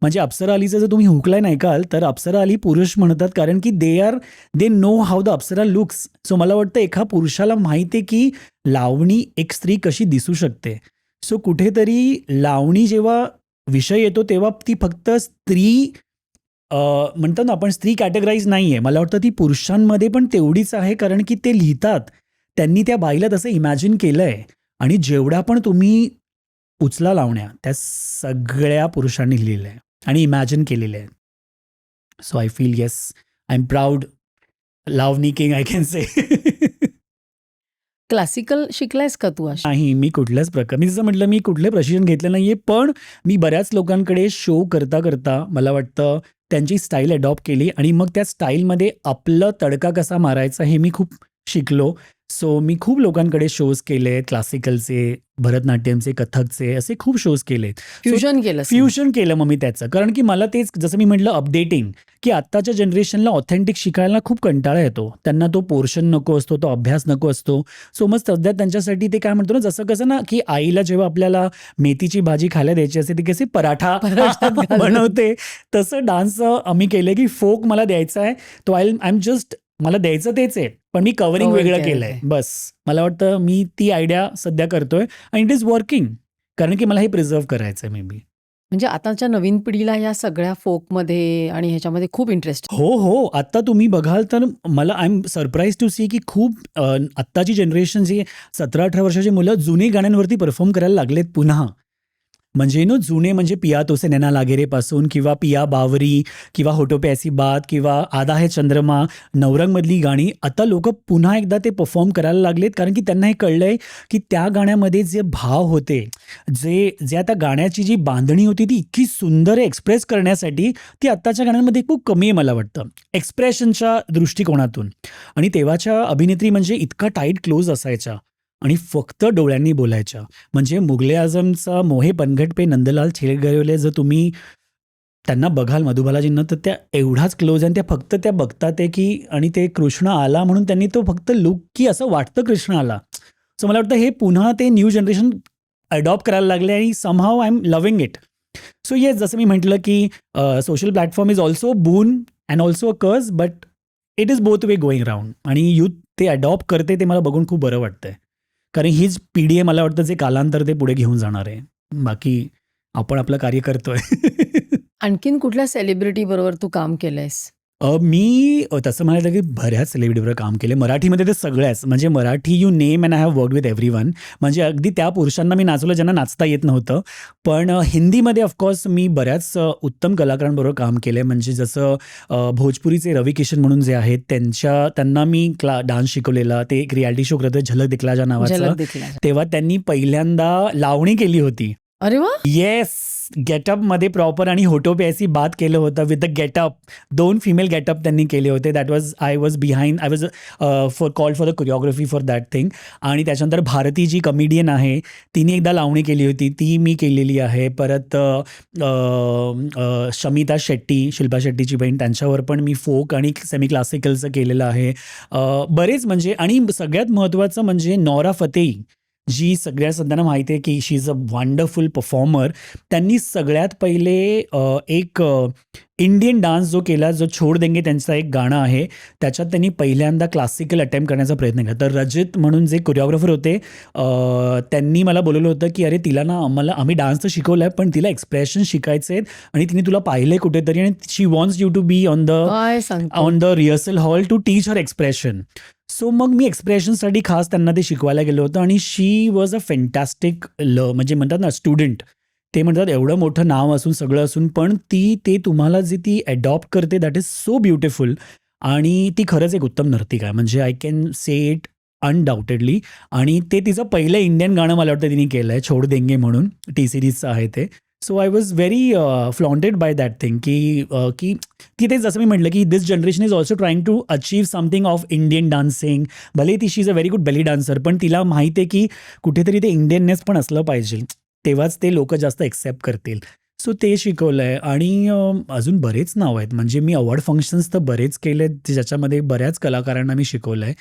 म्हणजे अप्सरा अलीचं जर तुम्ही हुकलाईन ऐकाल, तर अप्सरा अली पुरुष म्हणतात, कारण की they know how the Apsara looks. So मला वाटतं एका पुरुषाला माहिती आहे की लावणी एक स्त्री कशी दिसू शकते. सो कुठेतरी लावणी जेव्हा विषय येतो तेव्हा ती फक्त स्त्री म्हणतो ना आपण, स्त्री कॅटेगराईज नाही आहे. मला वाटतं ती पुरुषांमध्ये पण तेवढीच आहे, कारण की ते लिहितात, त्यांनी त्या बाईला तसं इमॅजिन केलं आहे. आणि जेवढ्या पण तुम्ही उचला लावण्या, त्या सगळ्या पुरुषांनी लिहिलेल्या आहे आणि इमॅजिन केलेल्या आहे. So I feel yes, I am proud lavani king, I can say. Classical शिकलायस का तू अशी? नाही, मी कुठल्याच प्रकार, मी जसं म्हटलं, मी कुठले प्रशिक्षण घेतलं नाहीये. पण मी बऱ्याच लोकांकडे शो करता करता मला वाटतं त्यांची स्टाईल अडॉप्ट केली आणि मग त्या स्टाईलमध्ये आपलं तडका कसा मारायचा हे मी खूप शिकलो. सो मी खूप लोकांकडे शोज केले, क्लासिकलचे, भरतनाट्यमचे, कथकचे, असे खूप शोज केले. फ्युजन केलं मग मी त्याचं, कारण की मला तेच, जसं मी म्हटलं, अपडेटिंग, की आत्ताच्या जनरेशनला ऑथेंटिक शिकायला खूप कंटाळा येतो. त्यांना तो पोर्शन नको असतो, तो अभ्यास नको असतो. सो मग सध्या त्यांच्यासाठी ते काय म्हणतो ना, जसं कसं ना, की आईला जेव्हा आपल्याला मेथीची भाजी खायला द्यायची असते, ती कशी पराठा बनवते, तसं डान्स आम्ही केलं की फोक मला द्यायचा आहे, तो आय एम जस्ट, मला द्यायचं तेच आहे, पण मी कव्हरिंग वेगळं केलंय. बस मला वाटतं मी ती आयडिया सध्या करतोय आणि इट इज वर्किंग, कारण की मला हे प्रिझर्व करायचं आहे. मे बी म्हणजे आताच्या नवीन पिढीला या सगळ्या फोकमध्ये आणि ह्याच्यामध्ये खूप इंटरेस्ट. हो, आता तुम्ही बघाल तर मला I am surprise to see की खूप आत्ताची जनरेशन, जी 17-18 वर्षाची मुलं जुने गाण्यांवरती परफॉर्म करायला लागलेत पुन्हा. म्हणजे जुने म्हणजे पिया तोसे नैना लागेरे पासून किंवा पिया बावरी किंवा होठो पे ऐसी बात किंवा आधा है चंद्रमा, नवरंगमधली गाणी आता लोक पुन्हा एकदा ते परफॉर्म करायला लागलेत, कारण की त्यांना हे कळलंय की त्या गाण्यामध्ये जे भाव होते, जे आता गाण्याची जी बांधणी होती ती इतकी सुंदर एक्सप्रेस करण्यासाठी, ती आत्ताच्या गाण्यांमध्ये खूप कमी आहे मला वाटतं, एक्सप्रेशनच्या दृष्टिकोनातून. आणि तेव्हाच्या अभिनेत्री म्हणजे इतका टाईट क्लोज असायच्या आणि फक्त डोळ्यांनी बोलायच्या. म्हणजे मुगले आझमचा मोहे पनघट पे नंदलाल छेडगरे जर तुम्ही त्यांना बघाल, मधुबालाजींना, तर त्या एवढाच क्लोज आहे. त्या फक्त त्या बघतात आहे की, आणि ते कृष्ण आला म्हणून त्यांनी तो फक्त लुक, की असं वाटतं कृष्ण आला. सो मला वाटतं हे पुन्हा ते न्यू जनरेशन अडॉप्ट करायला लागले आणि somehow I am loving it. So yes, जसं मी म्हटलं की सोशल प्लॅटफॉर्म इज ऑल्सो बून अँड ऑल्सो अ कर्स, but it is both way going round. आणि यूथ ते अडॉप्ट करते ते मला बघून खूप बरं वाटतंय, कारण हीच पिढी आहे मला वाटतं जे कालांतर ते पुढे घेऊन जाणार आहे. बाकी आपण आपलं कार्य करतोय. आणखीन कुठल्या सेलिब्रिटी बरोबर तू काम केलंयस? मी तसं म्हणायचं की बऱ्याच सेलिब्रिटीवर काम केले. मराठीमध्ये तर सगळ्याच, म्हणजे Marathi you name and I have work with everyone. म्हणजे अगदी त्या पुरुषांना मी नाचवलं ज्यांना नाचता येत नव्हतं. पण हिंदीमध्ये ऑफकोर्स मी बऱ्याच उत्तम कलाकारांबरोबर काम केलं आहे. म्हणजे जसं भोजपुरीचे रवी किशन म्हणून जे आहेत त्यांना मी डान्स शिकवलेला. ते एक रियालिटी शो करत झलक दिखला जा नावाचं. झलक दिखला. तेव्हा त्यांनी पहिल्यांदा लावणी केली होती. अरे वा. येस, गेटअपमध्ये प्रॉपर आणि होटो पे ऐसी बात केलं होतं with the getup. 2 female getup त्यांनी केले होते. That was I was called for the choreography for that thing. आणि त्याच्यानंतर भारती जी कमेडियन आहे तिने एकदा लावणी केली होती, ती मी केलेली आहे. परत शमिता शेट्टी, शिल्पा शेट्टीची बहीण, त्यांच्यावर पण मी फोक आणि सेमी क्लासिकलचं केलेलं आहे. बरेच म्हणजे, आणि सगळ्यात महत्त्वाचं म्हणजे नोरा फतेही, जी सगळ्या सध्यांना माहिती आहे की शी इज अ वंडरफुल परफॉर्मर. त्यांनी सगळ्यात पहिले एक इंडियन डान्स जो केला, जो छोड देंगे त्यांचं एक गाणं आहे, त्याच्यात त्यांनी पहिल्यांदा क्लासिकल अटेम्प्ट करण्याचा प्रयत्न केला. तर रजित म्हणून जे कोरिओग्राफर होते त्यांनी मला बोलवलं होतं की अरे तिला ना आम्ही डान्स तर शिकवलं आहे, पण तिला एक्सप्रेशन शिकायचे आहेत आणि तिने तुला पाहिलं आहे कुठेतरी आणि she wants you to be on the rehearsal hall to teach her expression. So मग मी एक्सप्रेशनसाठी खास त्यांना ते शिकवायला गेलो होतो. आणि शी वॉज अ फॅन्टॅस्टिक म्हणजे म्हणतात ना स्टुडंट. ते म्हणतात एवढं मोठं नाव असून सगळं असून पण ते तुम्हाला जे ती अडॉप्ट करते दॅट इज सो ब्युटिफुल. आणि ती खरंच एक उत्तम नर्तिका आहे, म्हणजे आय कॅन से इट अनडाऊटेडली. आणि ते तिचं पहिलं इंडियन गाणं मला वाटतं तिने केलं आहे, छोड देंगे म्हणून, टी सिरीजचं आहे ते. So I was very flaunted by that thing की ते जसं मी म्हटलं की this generation is also trying to achieve something of Indian dancing. भले ती she is a very good belly dancer, पण तिला माहिती आहे की कुठेतरी ते इंडियननेस पण असलं पाहिजे, तेव्हाच ते लोक जास्त एक्सेप्ट करतील. सो ते शिकवलं आहे. आणि अजून बरेच नाव आहेत, म्हणजे मी अवॉर्ड फंक्शन्स तर बरेच केले आहेत ज्याच्यामध्ये बऱ्याच कलाकारांना मी शिकवलं आहे.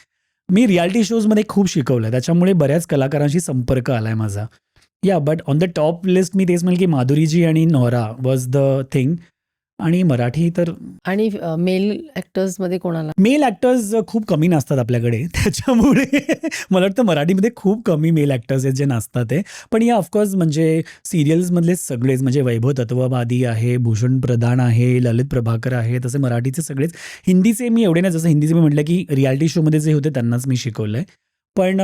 मी रियालिटी शोजमध्ये खूप शिकवलं आहे, त्याच्यामुळे बऱ्याच कलाकारांशी संपर्क आला आहे माझा. Yeah but on the top list मी तेच म्हणेल की माधुरीजी आणि नोरा वॉज द थिंग. आणि मराठी तर, आणि मेल ॲक्टर्समध्ये कोणाला? मेल ॲक्टर्स खूप कमी नाचतात आपल्याकडे, त्याच्यामुळे मला वाटतं मराठीमध्ये खूप कमी मेल ॲक्टर्स आहेत जे नाचतात आहे. पण या ऑफकोर्स म्हणजे सिरियल्समधले सगळेच, म्हणजे वैभव तत्ववादी आहे, भूषण प्रधान आहे, ललित प्रभाकर आहे, तसे मराठीचे सगळेच. हिंदीचे मी एवढे नाही, जसं हिंदीचे मी म्हटलं की रियालिटी शोमध्ये जे होते त्यांनाच मी शिकवलं आहे. पण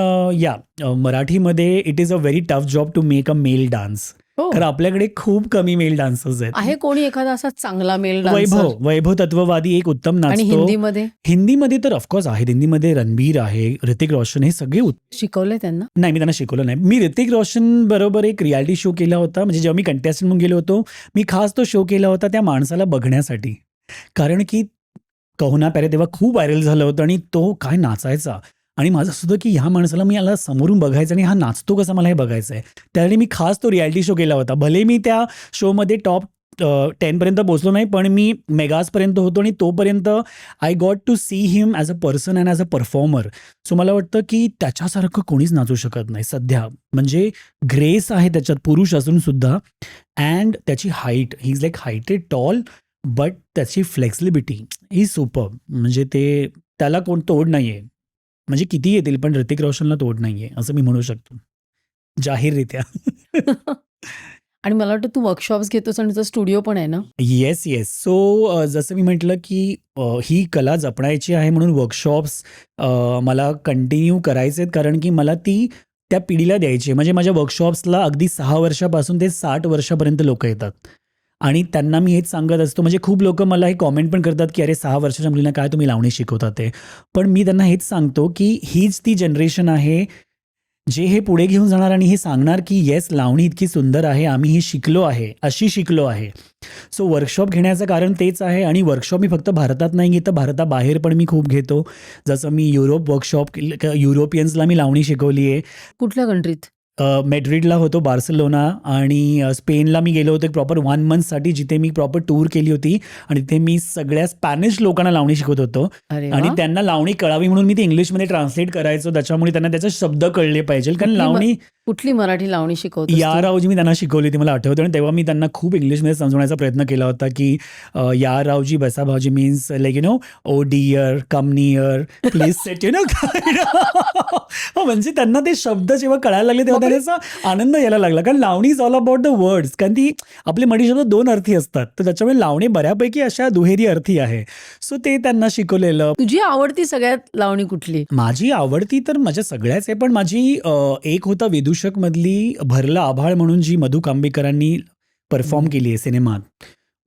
मराठीमध्ये it is a very tough job to make a male dance. कारण आपल्याकडे खूप कमी मेल डान्सर्स आहेत. आहे कोणी एखादा असा चांगला मेल डान्सर? वैभव तत्ववादी एक उत्तम आणि नाचतो. हिंदीमध्ये तर ऑफकोर्स आहे. हिंदीमध्ये रणबीर आहे, ऋतिक रोशन, हे सगळे शिकवले त्यांना? नाही, मी त्यांना शिकवलं नाही. मी ऋतिक रोशन बरोबर एक रियालिटी शो केला होता, म्हणजे जेव्हा मी कंटेस्टंट म्हणून गेलो होतो, मी खास तो शो केला होता त्या माणसाला बघण्यासाठी. कारण की कहो ना प्यारे तेव्हा खूप व्हायरल झालं होतं आणि तो काय नाचायचा. आणि माझं असं होतं की ह्या माणसाला मी याला समोरून बघायचं आणि हा नाचतो कसा मला हे बघायचं आहे. त्यावेळी मी खास तो रियालिटी शो केला होता. भले मी त्या शोमध्ये टॉप 10पर्यंत पोहोचलो नाही, पण मी मेगाजपर्यंत होतो आणि तोपर्यंत I got to see him as a person and as a performer. So मला वाटतं की त्याच्यासारखं कोणीच नाचू शकत नाही सध्या. म्हणजे ग्रेस आहे त्याच्यात पुरुष असून सुद्धा, अँड त्याची height, he is like heighted tall, but त्याची फ्लेक्सिबिलिटी ही सुपर. म्हणजे त्याला कोण तोड नाही आहे. म्हणजे किती येतील पण ऋतिक रोशनला तोड नाहीये असं मी म्हणू शकतो जाहीररित्या. आणि मला वाटतं तू वर्कशॉप्स घेतोस आणि तुझा स्टुडिओ पण आहे ना? येस. सो जसं मी म्हटलं की ही कला जपण्याची आहे म्हणून वर्कशॉप्स मला कंटिन्यू करायचे आहेत, कारण की मला ती त्या पिढीला द्यायची आहे. म्हणजे माझ्या वर्कशॉप्सला अगदी 6 वर्षापासून ते 60 वर्षापर्यंत लोक येतात. आणि त्यांना मी हेच सांगत असतो, म्हणजे खूप लोक मला हे कॉमेंट पण करतात की अरे 6 वर्षाच्या मुलींना काय तुम्ही लावणी शिकवतात ते. पण मी त्यांना हेच सांगतो की हीच ती जनरेशन आहे जे हे पुढे घेऊन जाणार आणि हे सांगणार की येस लावणी इतकी सुंदर आहे, आम्ही हे शिकलो आहे, अशी शिकलो आहे. सो वर्कशॉप घेण्याचं कारण तेच आहे. आणि वर्कशॉप मी फक्त भारतात नाही घेत, भारताबाहेर पण मी खूप घेतो. जसं मी युरोप वर्कशॉप, युरोपियन्सला मी लावणी शिकवली आहे. कुठल्या कंट्रीत? मेड्रिडला होतो, बार्सिलोना आणि स्पेनला मी गेलो होतो एक प्रॉपर 1 मंथसाठी, जिथे मी प्रॉपर टूर केली होती आणि तिथे मी सगळ्या स्पॅनिश लोकांना लावणी शिकवत होतो अरे आणि वा. त्यांना लावणी कळावी म्हणून मी ती इंग्लिशमध्ये ट्रान्सलेट करायचो, त्याच्यामुळे त्यांना त्याचे शब्द कळले पाहिजे. कारण लावणी कुठली मराठी लावणी शिकवतोस या तू? रावजी मी त्यांना शिकवली होती, मला आठवतं. आणि तेव्हा मी त्यांना खूप इंग्लिशमध्ये समजवण्याचा प्रयत्न केला होता की या रावजी बसा भाऊजी means like oh dear come near please sit म्हणजे त्यांना ते शब्द जेव्हा कळायला लागले तेव्हा त्याचा आनंद यायला लागला. कारण lavani is all about the words, कारण ती आपले मराठी शब्द 2 अर्थी असतात, तर त्याच्यामुळे लावणी बऱ्यापैकी अशा दुहेरी अर्थी आहे. सो ते त्यांना शिकवलेलं. तुझी आवडती सगळ्यात लावणी कुठली? माझी आवडती तर माझ्या सगळ्याच आहे, पण माझी एक होता विदूषक मधली भरलं आभाळ म्हणून जी मधु कांबीकरांनी परफॉर्म केली आहे सिनेमात.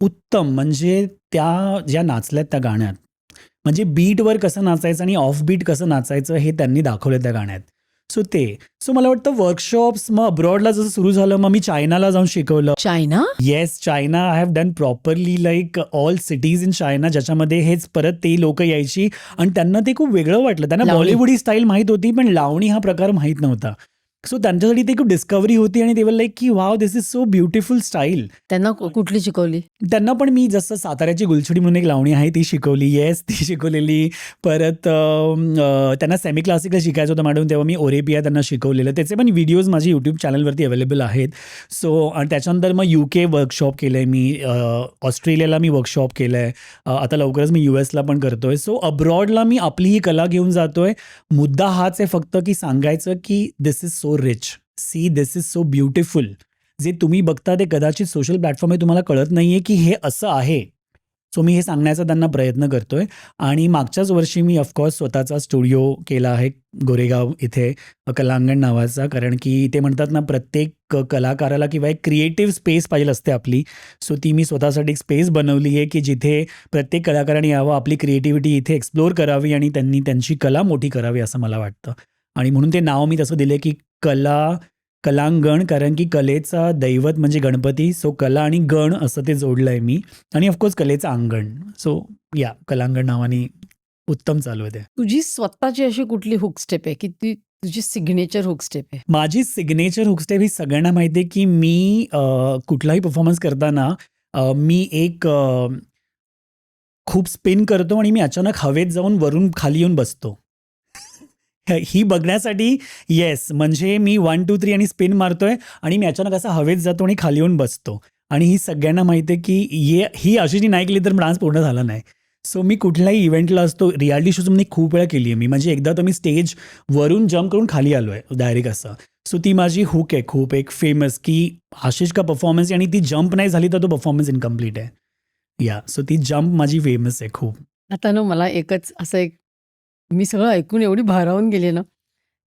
उत्तम, म्हणजे त्या ज्या नाचल्यात त्या गाण्यात, म्हणजे बीटवर कसं नाचायचं आणि ऑफ बीट कसं नाचायचं हे त्यांनी दाखवलं त्या गाण्यात. सो मला वाटतं वर्कशॉप्स मग अब्रॉडला जसं सुरू झालं, मग मी चायनाला जाऊन शिकवलं. China? Yes, China. I have done properly like all cities in China, ज्याच्यामध्ये हेच परत ते लोक यायची आणि त्यांना ते खूप वेगळं वाटलं. त्यांना लावणी. बॉलिवूड स्टाईल माहीत होती, पण लावणी हा प्रकार माहीत नव्हता. सो त्यांच्यासाठी ते खूप डिस्कव्हरी होती आणि ते वर लाईक की wow this is so beautiful style. त्यांना कुठली शिकवली? त्यांना पण मी जसं साताऱ्याची गुलछडी म्हणून एक लावणी आहे ती शिकवली. येस, ती शिकवलेली. परत त्यांना सेमी क्लासिकल शिकायचं होतं मॅडम, तेव्हा मी ओरेपिया त्यांना शिकवलेलं. त्याचे पण व्हिडिओज माझी यूट्यूब चॅनलवरती अवेलेबल आहेत. सो आणि त्याच्यानंतर मग UK वर्कशॉप केलं आहे मी, ऑस्ट्रेलियाला मी वर्कशॉप केलं आहे, आता लवकरच मी US ला पण करतो आहे. सो अब्रॉडला मी आपली ही कला घेऊन जातो आहे. मुद्दा हाच आहे फक्त की सांगायचं की this is so rich, see this is so beautiful. जे तुम्ही बघता ते कदाचित सोशल प्लॅटफॉर्म आहे, तुम्हाला कळत नाही आहे की हे असं आहे. सो मी हे सांगण्याचा त्यांना प्रयत्न करतो आहे. आणि मागच्याच वर्षी मी ऑफकोर्स स्वतःचा स्टुडिओ केला आहे गोरेगाव इथे, कलांगण नावाचा. कारण की ते म्हणतात ना, प्रत्येक कलाकाराला किंवा एक क्रिएटिव्ह स्पेस पाहिजे असते आपली. सो ती मी स्वतःसाठी एक स्पेस बनवली आहे की जिथे प्रत्येक कलाकाराने यावं, आपली क्रिएटिव्हिटी इथे एक्सप्लोर करावी आणि त्यांनी त्यांची कला मोठी करावी असं मला वाटतं. आणि म्हणून ते नाव मी तसं दिलं की कलांगण, कारण की कलेचा दैवत म्हणजे गणपती. सो कला आणि गण असं ते जोडलं आहे मी, आणि ऑफकोर्स कलेचं अंगण. सो या कलांगण नावाने उत्तम चालू आहे ते. तुझी स्वतःची अशी कुठली हुक स्टेप आहे की ती तुझी सिग्नेचर हुक स्टेप आहे? माझी सिग्नेचर हुकस्टेप ही सगळ्यांना माहिती आहे की मी कुठलाही परफॉर्मन्स करताना मी एक खूप स्पिन करतो आणि मी अचानक हवेत जाऊन वरून खाली येऊन बसतो. ही बघण्यासाठी येस, म्हणजे मी 1, 2, 3 आणि स्पिन मारतोय आणि मी अचानक असा हवेत जातो आणि खाली येऊन बसतो. आणि ही सगळ्यांना माहिती आहे की ही अशी जी नाही केली तर डान्स पूर्ण झाला नाही. सो मी कुठल्याही इव्हेंटला असतो, रियालिटी शोजमध्ये खूप वेळा केली आहे मी. म्हणजे एकदा तर मी स्टेज वरून जम्प करून खाली आलो आहे डायरेक्ट असं. सो ती माझी हुक आहे खूप एक फेमस, की आशिष का परफॉर्मन्स, आणि ती जम्प नाही झाली तर तो परफॉर्मन्स इनकम्प्लीट आहे. या, सो ती जम्प माझी फेमस आहे खूप. आता ना मला एकच असं एक, मी सगळं ऐकून एवढी भारावून गेली ना,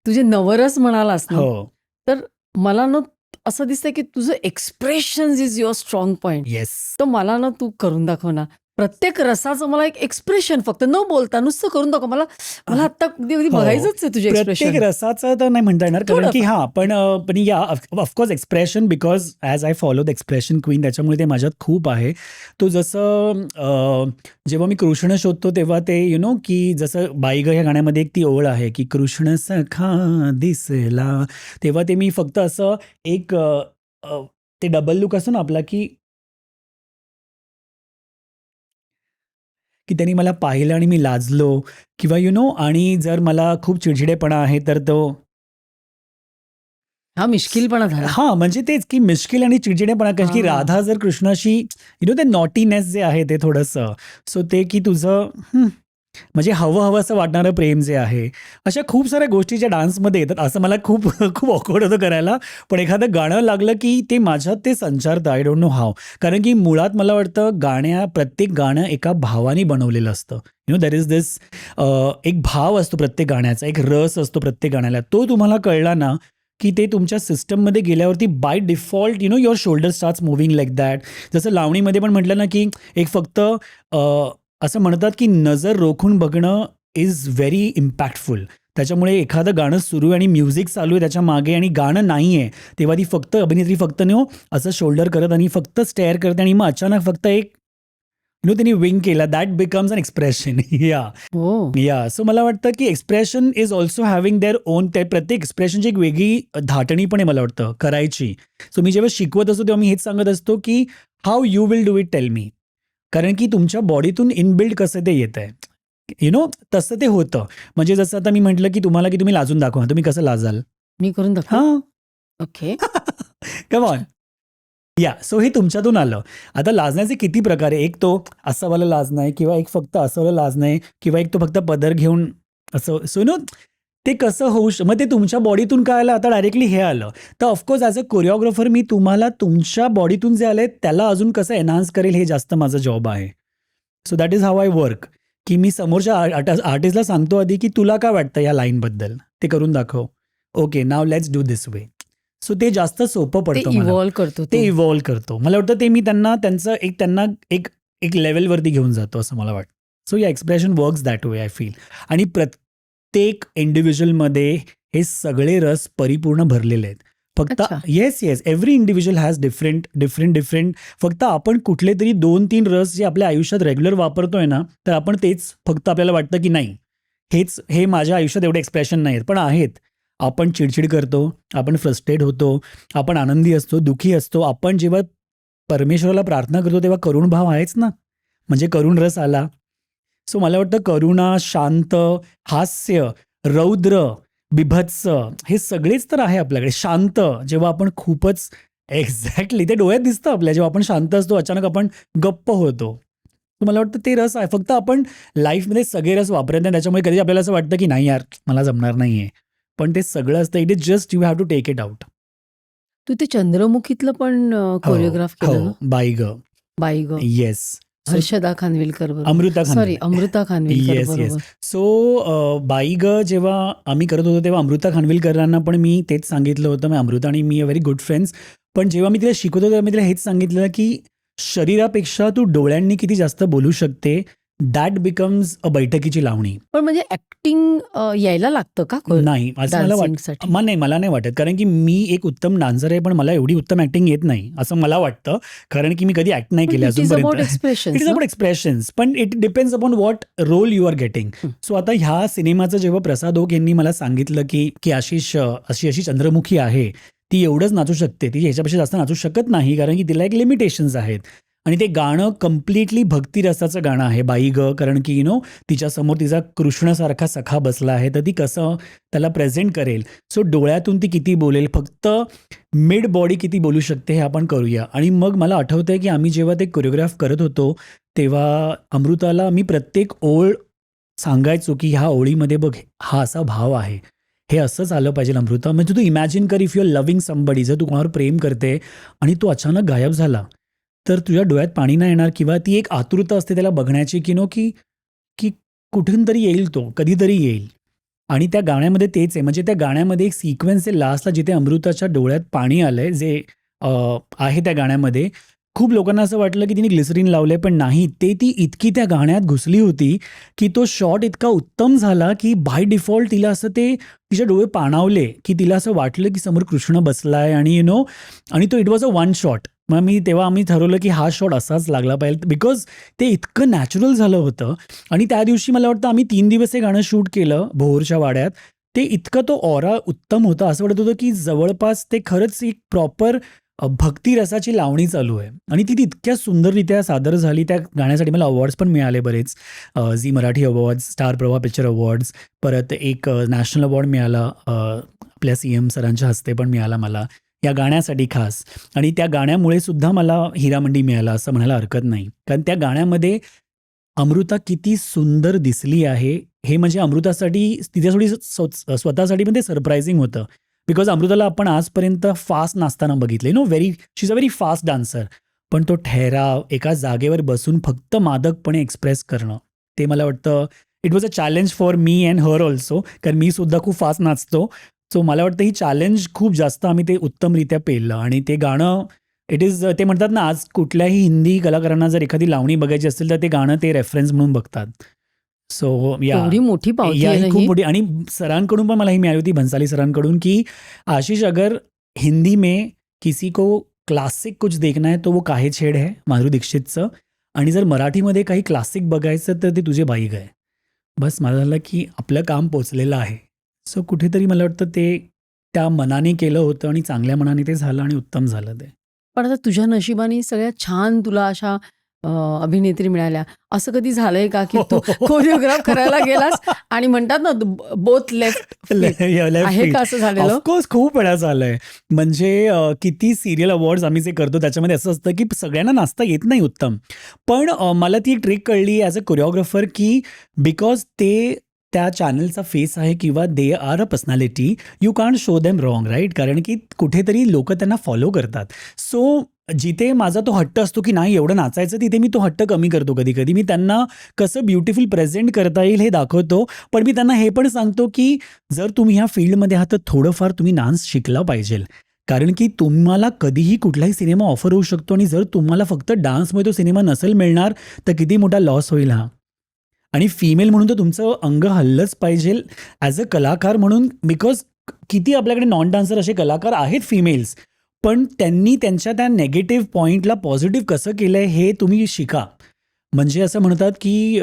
तुझे नवरस म्हणालास ना, हो. तर मला ना असं दिसतंय की तुझं expression is your strong point. Yes. तर मला ना तू करून दाखव ना. प्रत्येक रसाचं मला एक एक्सप्रेशन, फक्त न बोलता नुसतं करून दाखव. मला आता अगदी हो. बघायचंच आहे तुझे प्रत्येक एक्सप्रेशन. रसाचं तर नाही म्हणता येणार, कारण की थोडंफार. पण या of course expression, because as I follow the expression queen, त्याच्यामुळे ते माझ्यात खूप आहे. तो जसं जेव्हा मी कृष्ण शोधतो तेव्हा ते की जसं बाई ग ह्या गाण्यामध्ये एक ती ओळ आहे की कृष्ण सखा दिसला, तेव्हा ते मी फक्त असं एक ते डबल लुक असतो ना आपला, की त्यांनी मला पाहिलं आणि मी लाजलो, किंवा आणि जर मला खूप चिडचिडेपणा आहे तर तो हा मिश्किलपणा झाला. हां, म्हणजे तेच की मिश्किल आणि चिडचिडेपणा, कारण की हां. राधा जर कृष्णाशी ते नॉटीनेस जे आहे ते थोडंसं, सो ते की तुझं म्हणजे हवं असं वाटणारं प्रेम जे आहे, अशा खूप साऱ्या गोष्टी ज्या डान्समध्ये येतात. असं मला खूप खूप ऑकवर्ड होतं करायला, पण एखादं गाणं लागलं की ते माझ्यात ते संचारतं. I don't know how. कारण की मुळात मला वाटतं प्रत्येक गाणं एका भावाने बनवलेलं असतं. देर इज दिस एक भाव असतो प्रत्येक गाण्याचा, एक रस असतो प्रत्येक गाण्याला. तो तुम्हाला कळला ना की ते तुमच्या सिस्टममध्ये गेल्यावरती by default your shoulder starts moving like that. जसं लावणीमध्ये पण म्हटलं ना की एक फक्त असं म्हणतात की नजर रोखून बघणं इज व्हेरी इम्पॅक्टफुल. त्याच्यामुळे एखादं गाणं सुरू आहे आणि म्युझिक चालू आहे त्याच्या मागे आणि गाणं नाही आहे, तेव्हा ती फक्त अभिनेत्री फक्त असं शोल्डर करत आणि फक्त स्टेअर करते आणि मग अचानक फक्त एक त्यांनी विंग केला, दॅट बिकम्स अन एक्सप्रेशन. या सो मला वाटतं की expression is also having their own. त्या प्रत्येक एक्सप्रेशनची एक वेगळी धाटणी पण आहे मला वाटतं करायची. सो मी जेव्हा शिकवत असतो तेव्हा मी हेच सांगत असतो की how you will do it tell me. कारण की तुमच्या बॉडीतून इनबिल्ड कसं ते येत आहे, तसं ते होतं. म्हणजे जसं आता मी म्हटलं की तुम्हाला की तुम्ही लाजून दाखवा, तुम्ही कसं लाजाल? मी करून दाखव. हां. ओके. Come on. सो हे तुमच्यातून आलं. आता लाजण्याचे किती प्रकार आहे. एक तो असावाला लाजणं आहे, किंवा एक फक्त असावाला लाजणं आहे, किंवा एक तो फक्त पदर घेऊन असं. सो ते कसं होऊ मग ते तुमच्या बॉडीतून काय आलं, आता डायरेक्टली हे आलं. तर ऑफकोर्स ॲज अ कोरिओग्राफर मी तुम्हाला तुमच्या बॉडीतून जे आलंय त्याला अजून कसं एनहान्स करेल हे जास्त माझं जॉब आहे. So that is how I work. की मी समोरच्या आर्टिस्टला सांगतो आधी की तुला काय वाटतं या लाईनबद्दल, ते करून दाखव. Okay, now let's do this way. So ते जास्त सोपं ते पडतं मला. इव्हॉल्व करतो ते तू. इव्हॉल्व करतो. मला वाटतं ते मी त्यांना एक लेवलवरती घेऊन जातो असं मला वाटतं. सो या expression works that way I feel. आणि प्रत्येक इंडिव्हिज्युअलमध्ये हे सगळे रस परिपूर्ण भरलेले आहेत. फक्त अच्छा. Yes every individual has different. फक्त आपण कुठले तरी 2-3 रस जे आपल्या आयुष्यात रेग्युलर वापरतोय ना, तर आपण तेच फक्त आपल्याला वाटतं की नाही, हे माझ्या आयुष्यात एवढे एक्सप्रेशन नाही आहेत, पण आहेत. आपण चिडचिड करतो, आपण फ्रस्ट्रेट होतो, आपण आनंदी असतो, दुःखी असतो. आपण जेव्हा परमेश्वराला प्रार्थना करतो तेव्हा करुण भाव आहेच ना, म्हणजे करुण रस आला. सो मला वाटतं करुणा, शांत, हास्य, रौद्र, बिभत्स हे सगळेच तर आहे आपल्याकडे. शांत जेव्हा आपण खूपच एक्झॅक्टली ते डोळ्यात दिसतं आपल्या, जेव्हा आपण शांत असतो अचानक आपण गप्प होतो. तर मला वाटतं ते रस आहे. फक्त आपण लाईफमध्ये सगळे रस वापरत नाही, त्याच्यामुळे कधी आपल्याला असं वाटतं की नाही यार मला जमणार नाहीये. पण ते सगळं असतं. It is just you have to take it out. तू ते चंद्रमुखीतलं पण कोरिओग्राफ केलं ना? बाई ग. बाई ग. येस. हर्षदा खानविलकर बरोबर. अमृता सॉरी, खानविलकर. अमृता खानविलकर येस. बरोबर. सो बाई ग जेव्हा आम्ही करत होतो तेव्हा अमृता खानविलकरांना पण मी तेच सांगितलं होतं. अमृता आणि मी व्हेरी गुड फ्रेंड्स. पण जेव्हा मी तिला शिकवतो तेव्हा मी तिला हेच सांगितलं की शरीरापेक्षा तू डोळ्यांनी किती जास्त बोलू शकते, दॅट बिकम्स अ बैठकीची लावणी. पण म्हणजे ऍक्टिंग यायला लागतं का नाही असं मला डान्सिंगसाठी? मला नाही वाटत. कारण की मी एक उत्तम डान्सर आहे, पण मला एवढी उत्तम ऍक्टिंग येत नाही असं मला वाटतं. कारण की मी कधी ऍक्ट नाही केली इट इज अबाउट अजूनपर्यंत. Expression. It is about expressions, but it depends upon what role you are getting. So आता ह्या सिनेमाचं जेव्हा प्रसाद ओक यांनी मला सांगितलं की आशिष अशी चंद्रमुखी आहे, ती एवढंच नाचू शकते, ती ह्याच्यापेक्षा जास्त नाचू शकत नाही, कारण की तिला एक लिमिटेशन्स आहेत. आणि ते गाणं कम्प्लिटली भक्तिरसाचं गाणं आहे बाई ग. कारण की तिच्यासमोर तिचा कृष्णसारखा सखा बसला आहे, तर ती कसं त्याला प्रेझेंट करेल. सो डोळ्यातून ती किती बोलेल, फक्त मिड बॉडी किती बोलू शकते हे आपण करूया. आणि मग मला आठवतंय की आम्ही जेव्हा ते कोरिओग्राफ करत होतो तेव्हा अमृताला मी प्रत्येक ओळ सांगायचो की ह्या ओळीमध्ये बघ हा असा भाव आहे, हे असंच आलं पाहिजे अमृता. म्हणजे तू इमॅजिन कर, if you are loving somebody, जर तू कोणावर प्रेम करते आणि तो अचानक गायब झाला तर तुझ्या डोळ्यात पाणी नाही येणार, किंवा ती एक आतुरता असते त्याला बघण्याची की कुठून तरी येईल, तो कधीतरी येईल. आणि त्या गाण्यामध्ये तेच आहे. म्हणजे त्या गाण्यामध्ये एक सिक्वेन्स आहे लास्टला जिथे अमृताच्या डोळ्यात पाणी आलंय, जे आहे त्या गाण्यामध्ये. खूप लोकांना असं वाटलं की तिने ग्लिसरीन लावलंय, पण नाही, ती इतकी त्या गाण्यात घुसली होती की तो शॉट इतका उत्तम झाला की बाय डिफॉल्ट तिला असं तिचे डोळे पाणावले, की तिला असं वाटलं की समोर कृष्ण बसलाय. आणि आणि तो it was a one shot. मग तेव्हा आम्ही ठरवलं की हा शॉट असाच लागला पाहिजे, बिकॉज ते इतकं नॅचरल झालं होतं. आणि त्या दिवशी मला वाटतं आम्ही 3 दिवस हे गाणं शूट केलं भोरच्या वाड्यात. ते इतकं तो ऑरा उत्तम होता, असं वाटत होतं की जवळपास ते खरंच एक प्रॉपर भक्तिरसाची लावणी चालू आहे. आणि ती इतक्या सुंदररित्या सादर झाली. त्या गाण्यासाठी मला अवॉर्ड्स पण मिळाले बरेच. झी मराठी अवॉर्ड्स, स्टार प्रवाह पिक्चर अवॉर्ड्स, परत एक नॅशनल अवॉर्ड मिळाला आपल्या CM सरांच्या हस्ते पण मिळाला मला या गाण्यासाठी खास. आणि त्या गाण्यामुळे सुद्धा मला हिरामंडी मिळाला असं म्हणायला हरकत नाही. कारण त्या गाण्यामध्ये अमृता किती सुंदर दिसली आहे हे म्हणजे अमृतासाठी, तिच्यासाठी स्वतःसाठी पण ते सरप्रायझिंग होतं. बिकॉज अमृताला आपण आजपर्यंत फास्ट नाचताना बघितले, she is a very fast dancer. पण तो ठहराव, एका जागेवर बसून फक्त मादकपणे एक्सप्रेस करणं, ते मला वाटतं it was a challenge for me and her also. कारण मी सुद्धा खूप फास्ट नाचतो. सो मला वाटतं ही चॅलेंज खूप जास्त आम्ही ते उत्तमरित्या पेललं. आणि ते गाणं ते म्हणतात ना, आज कुठल्याही हिंदी कलाकारांना जर एखादी लावणी बघायची असेल तर ते गाणं ते रेफरन्स म्हणून बघतात. सो एवढी मोठी पावती आहे ना खूप ही. मोठी. आणि सरांकडून पण मला ही मिळाली होती, भन्साली सरांकडून, की आशीष अगर हिंदी में किसी को क्लासिक कुछ देखना है तो वो काहे छेड है माधुरी दीक्षितचं. आणि जर मराठीमध्ये काही क्लासिक बघायचं तर ते तुझे बाईग आहे. बस मला झालं की आपलं काम पोचलेलं आहे. सो कुठेतरी मला वाटतं ते त्या मनाने केलं होतं आणि चांगल्या मनाने ते झालं आणि उत्तम झालं ते. पण आता तुझ्या नशिबाने सगळ्यात छान तुला अशा अभिनेत्री मिळाल्या. असं कधी झालंय का की तू कोरिओग्राफ करायला गेलास आणि म्हणतात ना बोथ लेफ्ट आहे का असं झालेलं? ऑफकोर्स खूप वेळा झालंय. म्हणजे किती सिरियल अवॉर्ड्स आम्ही जे करतो त्याच्यामध्ये असं असतं की सगळ्यांना नाचता येत नाही उत्तम. पण मला ती ट्रिक कळली ॲज अ कोरिओग्राफर की बिकॉज ते त्या चॅनलचा फेस आहे किंवा they are a personality, you can't show them wrong, right? कारण की कुठेतरी लोक त्यांना फॉलो करतात. सो जिथे माझा तो हट्ट असतो की नाही एवढं नाचायचं, तिथे मी तो हट्ट कमी करतो कधी कधी. मी त्यांना कसं ब्युटिफुल प्रेझेंट करता येईल हे दाखवतो. पण मी त्यांना हे पण सांगतो की जर तुम्ही ह्या फील्डमध्ये आहात तर थोडंफार तुम्ही डान्स शिकला पाहिजे. कारण की तुम्हाला कधीही कुठलाही सिनेमा ऑफर होऊ शकतो आणि जर तुम्हाला फक्त डान्समध्ये तो सिनेमा नसेल मिळणार तर किती मोठा लॉस होईल हा. आणि फिमेल म्हणून तर तुमचं अंग हल्लंच पाहिजे ॲज अ कलाकार म्हणून. बिकॉज किती आपल्याकडे नॉन डान्सर असे कलाकार आहेत फिमेल्स, पण त्यांनी त्यांच्या त्या नेगेटिव्ह पॉईंटला पॉझिटिव्ह कसं केलं आहे हे तुम्ही शिका. म्हणजे असं म्हणतात की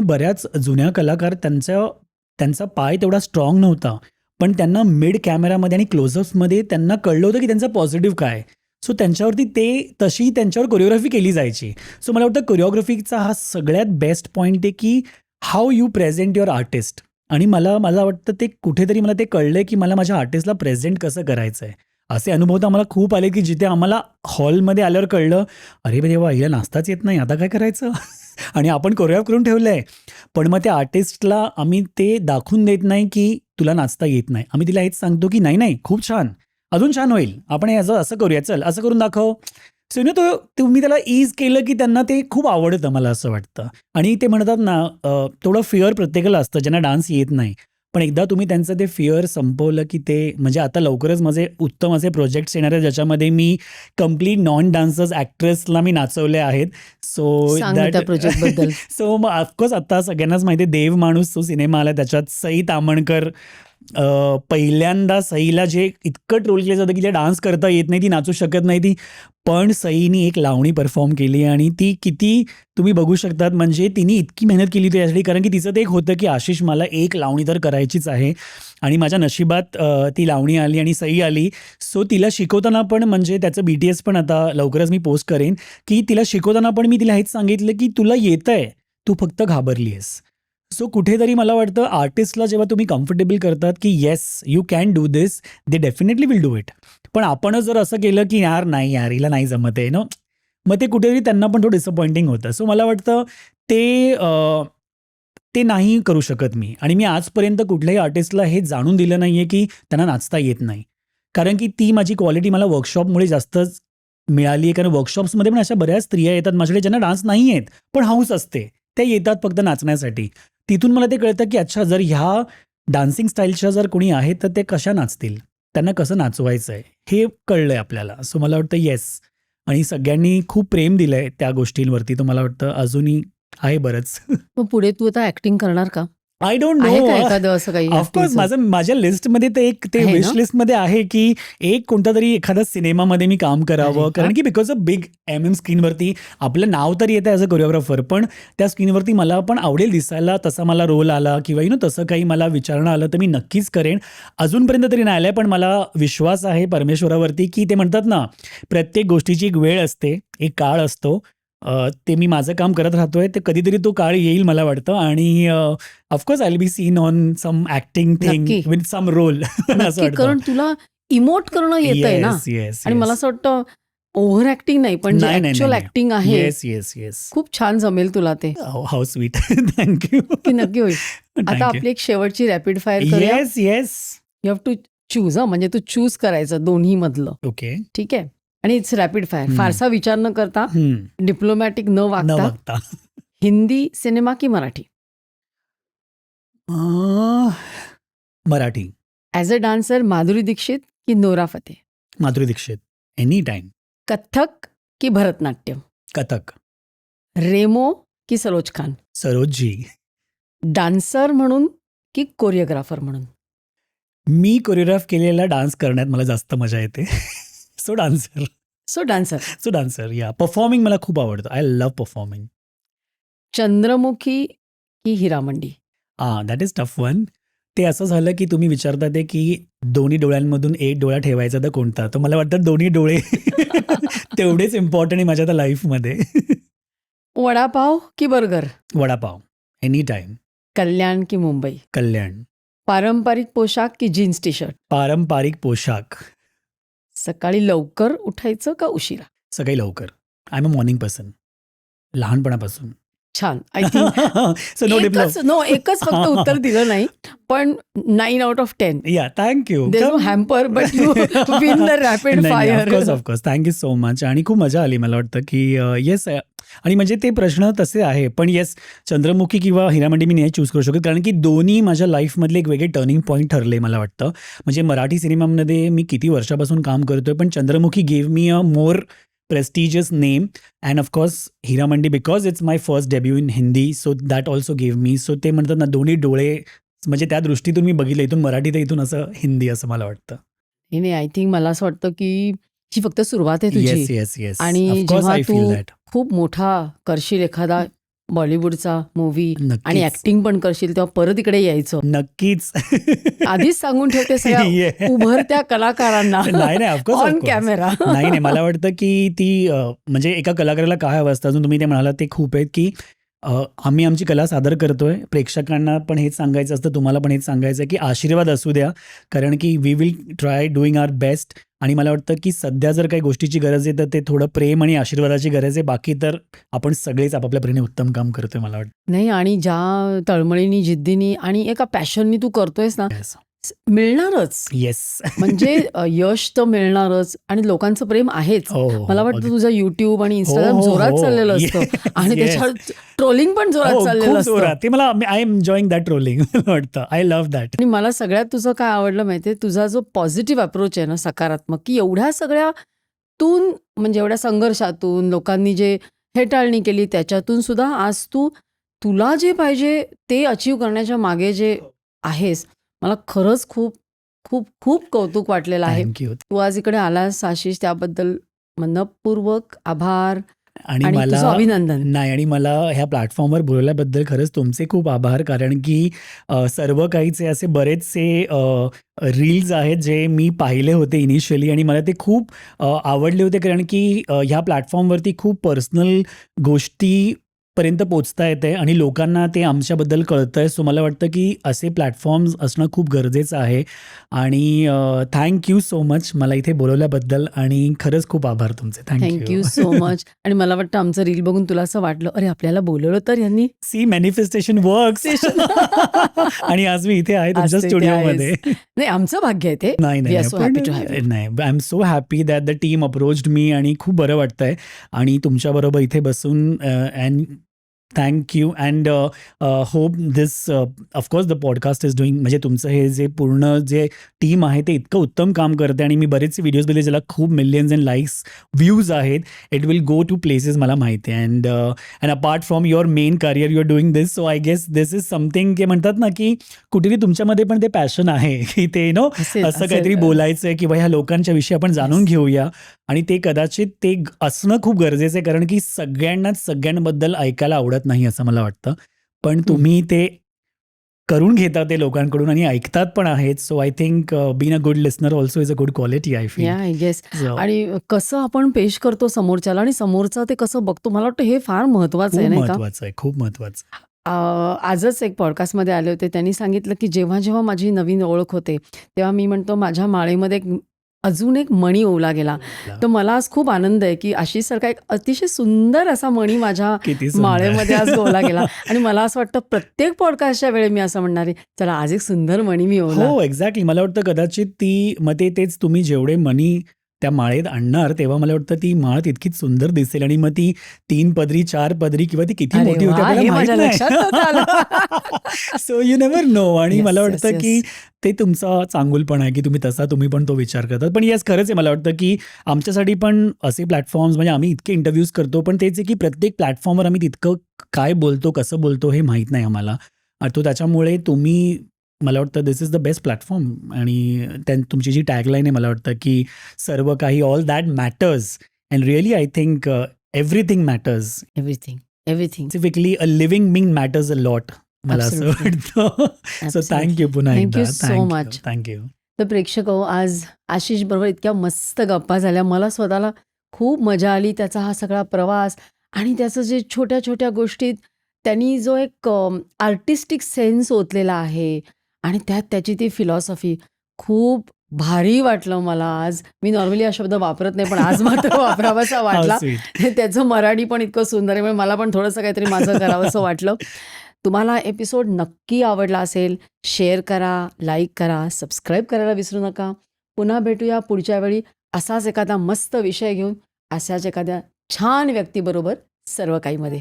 बऱ्याच जुन्या कलाकार त्यांचा पाय तेवढा स्ट्रॉंग नव्हता, पण त्यांना मिड कॅमेरामध्ये आणि क्लोजअप्समध्ये त्यांना कळलं होतं की त्यांचा पॉझिटिव्ह काय. सो त्यांच्यावरती तशी त्यांच्यावर कोरिओग्राफी केली जायची. सो मला वाटतं कोरिओग्राफीचा हा सगळ्यात बेस्ट पॉईंट आहे की how you present your artist. आणि मला वाटतं ते कुठेतरी मला ते कळलं की मला माझ्या आर्टिस्टला प्रेझेंट कसं करायचं आहे. असे अनुभव तर आम्हाला खूप आले की जिथे आम्हाला हॉलमध्ये आल्यावर कळलं, अरे देवा हिला नाचताच येत नाही, आता काय करायचं? आणि आपण कोरिओग्राफ करून ठेवलं आहे. पण मग त्या आर्टिस्टला आम्ही ते दाखवून देत नाही की तुला नाचता येत नाही. आम्ही तिला हेच सांगतो की नाही खूप छान, अजून छान होईल, आपण हे असं करूया, चल असं करून दाखव. सो तुम्ही त्याला ईज केलं की त्यांना ते खूप आवडतं मला असं वाटतं. आणि ते म्हणतात ना थोडं फिअर प्रत्येकाला असतं ज्यांना डान्स येत नाही. पण एकदा तुम्ही त्यांचं ते फिअर संपवलं की ते म्हणजे आता लवकरच माझे उत्तम असे प्रोजेक्ट्स येणार आहेत ज्याच्यामध्ये मी कम्प्लीट नॉन डान्सर्स ॲक्ट्रेसला मी नाचवले आहेत. सो सांग ना त्या प्रोजेक्टबद्दल. सो मग ऑफकोर्स आता सगळ्यांनाच माहिती आहे देव माणूस तो सिनेमा आला, त्याच्यात सई तामणकर पहिल्यांदा सईला जे इतकं ट्रोल केलं जातं की तिला डान्स करता येत नाही, ती नाचू शकत नाही ती. पण सईनी एक लावणी परफॉर्म केली आणि ती किती तुम्ही बघू शकतात. म्हणजे तिने इतकी मेहनत केली त्यासाठी, कारण की तिचं ते एक होतं की आशिष मला एक लावणी तर करायचीच आहे. आणि माझ्या नशिबात ती लावणी आली आणि सई आली. सो तिला शिकवताना पण म्हणजे त्याचं BTS पण आता लवकरच मी पोस्ट करेन की तिला शिकवताना पण मी तिला हेच सांगितलं की तुला येतंय, तू फक्त घाबरली आहेस. सो कुठेतरी मला वाटतं आर्टिस्टला जेव्हा तुम्ही कम्फर्टेबल करतात की yes you can do this, they definitely will do it. पण आपणच जर असं केलं की नाही यार हिला नाही जमत आहे मग ते कुठेतरी त्यांना पण थोडं डिसअपॉइंटिंग होतं. सो मला वाटतं ते नाही करू शकत मी. आणि मी आजपर्यंत कुठल्याही आर्टिस्टला हे जाणून दिलं नाही आहे की त्यांना नाचता येत नाही. कारण की ती माझी क्वालिटी मला वर्कशॉपमुळे जास्तच मिळाली आहे. कारण वर्कशॉप्समध्ये पण अशा बऱ्याच स्त्रिया येतात माझ्याकडे ज्यांना डान्स नाही येत पण हौस असते, त्या येतात फक्त नाचण्यासाठी. तिथून मला ते कळतं की अच्छा जर ह्या डान्सिंग स्टाईलच्या जर कोणी आहेत तर ते कशा नाचतील, त्यांना कसं नाचवायचं आहे हे कळलं आहे आपल्याला. सो मला वाटतं येस. आणि सगळ्यांनी खूप प्रेम दिलं आहे त्या गोष्टींवरती. तर मला वाटतं अजूनही आहे बरंच. मग पुढे तू आता ऍक्टिंग करणार का? आय डोंट आहे नो. का एखादं असं काही ऑफकोर्स actingचं? माझ्या लिस्टमध्ये ते आहे ना? विश लिस्टमध्ये आहे की एक कोणता तरी एखादा सिनेमामध्ये मी काम करावं. अरे कारण वा. की बिकॉज ऑफ बिग स्क्रीनवरती आपलं नाव तर येतं ॲज अ कोरिओग्राफर, पण त्या स्क्रीनवरती मला पण आवडेल दिसायला. तसा मला रोल आला किंवा तसं काही मला विचारणं आलं तर मी नक्कीच करेन. अजूनपर्यंत तरी नाही आलंय, पण मला विश्वास आहे परमेश्वरावरती की ते म्हणतात ना प्रत्येक गोष्टीची एक वेळ असते, एक काळ असतो. ते मी माझं काम करत राहतोय, ते कधीतरी तो काळ येईल मला वाटतं. आणि of course I will be seen on some acting thing नक्की. विथ सम रोल असं नक्की, वाटतं. कारण तुला इमोट करणं येतंय ना. येस आणि मला असं वाटतं ओव्हर ऍक्टिंग नाही, पण जे ऍक्च्युअल ऍक्टिंग आहे येस खूप छान जमेल तुला ते. How sweet. थँक्यू. की नक्की होईल. आता आपली एक शेवटची रॅपिड फायर करूया. Yes. You have to choose. म्हणजे तू चूज करायचं दोन्ही मधलं. ओके. ठीक आहे. आणि इट्स रॅपिड फायर. फारसा विचार न करता, डिप्लोमॅटिक न न वागता, बघता. हिंदी सिनेमा की Marathi? Marathi. As a dancer Madhuri Dixit की Nora Fateh? Madhuri Dixit. Any time. Kathak की भरतनाट्यम? कथक. रेमो की सरोज खान? सरोजजी. डान्सर म्हणून की कोरिओग्राफर म्हणून? मी कोरिओग्राफ केलेला डान्स करण्यात मला जास्त मजा येते. So dancer. So dancer. So dancer, या परफॉर्मिंग मला खूप आवडतं. I love performing. चंद्रमुखी की Heeramandi? That is tough one. ते असं झालं की तुम्ही विचारता ते की दोन्ही डोळ्यांमधून एक डोळा ठेवायचा तर कोणता? तर मला वाटतं दोन्ही डोळे तेवढेच इम्पॉर्टंट आहे माझ्या लाईफमध्ये. वडापाव की burger? Vada pav, any time. Kalyan की मुंबई? कल्याण. पारंपरिक पोशाख की जीन्स टी शर्ट? पारंपरिक पोशाख. सकाळी लवकर उठायचं का उशिरा? सकाळी लवकर. I am a morning person लहानपणापासून. छान. I think so no diploma. एकच फक्त उत्तर दिलं नाही, पण 9 out of 10. या thank you. There's no hamper, but you win the rapid fire. Of course thank you so much. आणि खूप मजा आली. मला वाटतं की येस, आणि म्हणजे ते प्रश्न तसे आहे, पण येस, चंद्रमुखी किंवा हिरामंडी मी नाही चूज करू शकत, कारण की दोन्ही माझ्या लाईफमधले एक वेगळे टर्निंग पॉईंट ठरले मला वाटतं. म्हणजे मराठी सिनेमामध्ये मी किती वर्षापासून काम करतोय, पण Chandramukhi gave me a more prestigious name, and of course हिरामंडी because it's my first debut in Hindi, so that also gave me, so ते म्हणतात ना दोन्ही डोळे, म्हणजे त्या दृष्टीतून मी बघितलं, इथून मराठी तर इथून असं हिंदी, असं मला वाटतं. नाही, आय थिंक मला असं वाटतं की ही फक्त सुरुवात आहे येस तुझी. येस येस, आणि ऑफकोर्स जेव्हा आय फील तू दॅट. खूप मोठा करशील एखादा बॉलिवूडचा मूवी आणि नक्कीच ऍक्टिंग पण करशील, तेव्हा परत इकडे यायचं. नक्कीच. आधीच सांगून ठेवते सगळ्या Yeah. उभरत्या कलाकारांना नाही नाही, ऑफकोर्स ऑन कॅमेरा. नाही नाही, मला वाटतं की ती म्हणजे एका कलाकाराला काय हवं असतं, अजून तुम्ही ते म्हणालात ते खूप आहेत की आम्ही आमची कला सादर करतोय, प्रेक्षकांना पण हेच सांगायचं असतं, तुम्हाला पण हेच सांगायचं आहे की आशीर्वाद असू द्या, कारण की we will try doing our best. आणि मला वाटतं की सध्या जर काही गोष्टीची गरज आहे तर ते थोडं प्रेम आणि आशीर्वादाची गरज आहे. बाकी तर आपण सगळेच आपापल्या परीने उत्तम काम करतोय मला वाटतं. नाही, आणि ज्या तळमळीनी, जिद्दीनी आणि एका पॅशननी तू करतोयस ना, मिळणारच. येस. म्हणजे यश तर मिळणारच आणि लोकांचं प्रेम आहेच. मला वाटतं तुझं युट्यूब आणि इंस्टाग्राम जोरात चाललेलं असतं आणि त्याच्यावर ट्रोलिंग पण जोरात चाललेलं असतं. ते मला, I am enjoying that trolling. वाटतं आय लव्ह दॅट. आणि मला सगळ्यात तुझं काय आवडलं माहितीये, तुझा जो पॉझिटिव्ह अप्रोच आहे ना, सकारात्मक, की एवढ्या सगळ्यातून, म्हणजे एवढ्या संघर्षातून लोकांनी जे हेटाळणी केली त्याच्यातून सुद्धा आज तुला जे पाहिजे ते अचीव करण्याच्या मागे जे आहेस, मला खरंच खूप खूप खूप कौतुक वाटलेलं आहे. थँक्यू. तू आज इकडे आलास आशिष, त्याबद्दल मनपूर्वक आभार आणि आणि मला तुझं अभिनंदन. नाही, आणि मला ह्या प्लॅटफॉर्मवर बोलवल्याबद्दल खरंच तुमचे खूप आभार, कारण की सर्व काहीचे असे बरेचसे रील्स आहेत जे मी पाहिले होते इनिशियली आणि मला ते खूप आवडले होते, कारण की ह्या प्लॅटफॉर्मवरती खूप पर्सनल गोष्टी पर्यंत पोचता येते आणि लोकांना ते आमच्याबद्दल कळतंय. सो मला वाटतं की असे प्लॅटफॉर्म्स असणं खूप गरजेचं आहे. आणि थँक्यू सो मच मला इथे बोलवल्याबद्दल, आणि खरंच खूप आभार तुमचे. Thank you so much. आणि मला वाटतं आमचं रील बघून तुला असं वाटलं, अरे आपल्याला बोलवलं तर यांनी. See, manifestation works. आणि आज मी इथे आहे तुमच्या आज ते स्टुडिओमध्ये. नाही, आमचं भाग्य आहे ते. नाही We are so happy to have you. नाही, I am so happy that the team approached मी, आणि खूप बरं वाटतंय आणि तुमच्याबरोबर इथे बसून. And thank you, and hope this of course the podcast is doing, म्हणजे तुमचं हे जे पूर्ण जे टीम आहे ते इतकं उत्तम काम करते. आणि मी बरेचसे व्हिडिओज बघितले ज्याला खूप मिलियन्स अँड लाईक्स, व्ह्यूज आहेत. It will go to places, मला माहिती आहे. And apart from your main career you are doing this, so I guess this is something की म्हणतात ना की कुठेतरी तुमच्यामध्ये पण ते पॅशन आहे की ते असं काहीतरी बोलायचं आहे किंवा ह्या लोकांच्या विषयी आपण जाणून घेऊया. आणि ते कदाचित ते असणं खूप गरजेचं आहे, कारण की सगळ्यांनाच सगळ्यांबद्दल ऐकायला आवडत नाही असं मला वाटतं, पण तुम्ही ते करून घेता ते लोकांकडून आणि ऐकतात पण आहेत. So I think being a good listener also is a good quality, I feel. I guess. आणि कसं आपण पेश करतो समोरच्याला आणि समोरचा ते कसं बघतो, मला वाटतं हे फार महत्वाचं आहे, खूप नाही का? महत्वाचं आहे, खूप महत्वाचं. आजच एक पॉडकास्टमध्ये आले होते, त्यांनी सांगितलं की जेव्हा जेव्हा माझी नवीन ओळख होते तेव्हा मी म्हणतो माझ्या माळेमध्ये अजून एक मणी ओवला गेला. तर मला आज खूप आनंद आहे की आशिषसारखा एक अतिशय सुंदर असा मणी माझ्या किती सुंदर. माळेमध्ये आज ओवला गेला. आणि मला असं वाटतं प्रत्येक पॉडकास्टच्या वेळी मी असं म्हणणार आहे, चला आज एक सुंदर मणी मी ओवला. हो, एक्झॅक्टली. मला वाटतं कदाचित ती मग तेच तुम्ही जेवढे मनी त्या माळेत आणणार तेव्हा मला वाटतं ती माळ तितकीच सुंदर दिसेल, आणि मग ती 3 पदरी 4 पदरी किंवा ती किती अरे मोठी होती वा, हे आपल्याला माझ्या माहित लक्षात नव्हतं आलं. नाही. So you never know. आणि Yes, मला yes, वाटतं yes. की ते तुमचा चांगुलपण आहे की तुम्ही पण तो विचार करतात. पण येस, खरंच आहे. मला वाटतं की आमच्यासाठी पण असे प्लॅटफॉर्म्स, म्हणजे आम्ही इतके इंटरव्ह्यूज करतो, पण तेच आहे की प्रत्येक प्लॅटफॉर्मवर आम्ही तितकं काय बोलतो, कसं बोलतो हे माहीत नाही आम्हाला. तो त्याच्यामुळे तुम्ही, मला वाटतं दिस इज द बेस्ट प्लॅटफॉर्म. आणि तुमची जी टॅगलाईन आहे, मला वाटतं की सर्व काही, all that matters and really I think everything matters. Everything. Specifically a living being matters a lot, मला असं Absolutely. वाटतं. सो थँक्यू पुन्हा Thank एकदा. you so much. थँक्यू. तर प्रेक्षक हो, आज आशिष बरोबर इतक्या मस्त गप्पा झाल्या. मला स्वतःला खूप मजा आली. त्याचा हा सगळा प्रवास आणि त्याचं जे छोट्या छोट्या गोष्टीत त्यांनी जो एक आर्टिस्टिक सेन्स ओतलेला आहे आणि त्यात त्याची ती फिलॉसॉफी खूप भारी वाटलं मला आज. मी नॉर्मली हा शब्द वापरत नाही, पण आज मात्र वापरावासा वाटला. त्याचं मराठी पण इतकं सुंदर आहे, म्हणजे मला पण थोडंसं काहीतरी माझं करावंसं वाटलं. तुम्हाला एपिसोड नक्की आवडला असेल, शेअर करा, लाईक करा, सबस्क्राईब करायला विसरू नका. पुन्हा भेटूया पुढच्या वेळी असाच एखादा मस्त विषय घेऊन, अशाच एखाद्या छान व्यक्तीबरोबर सर्व काहीमध्ये.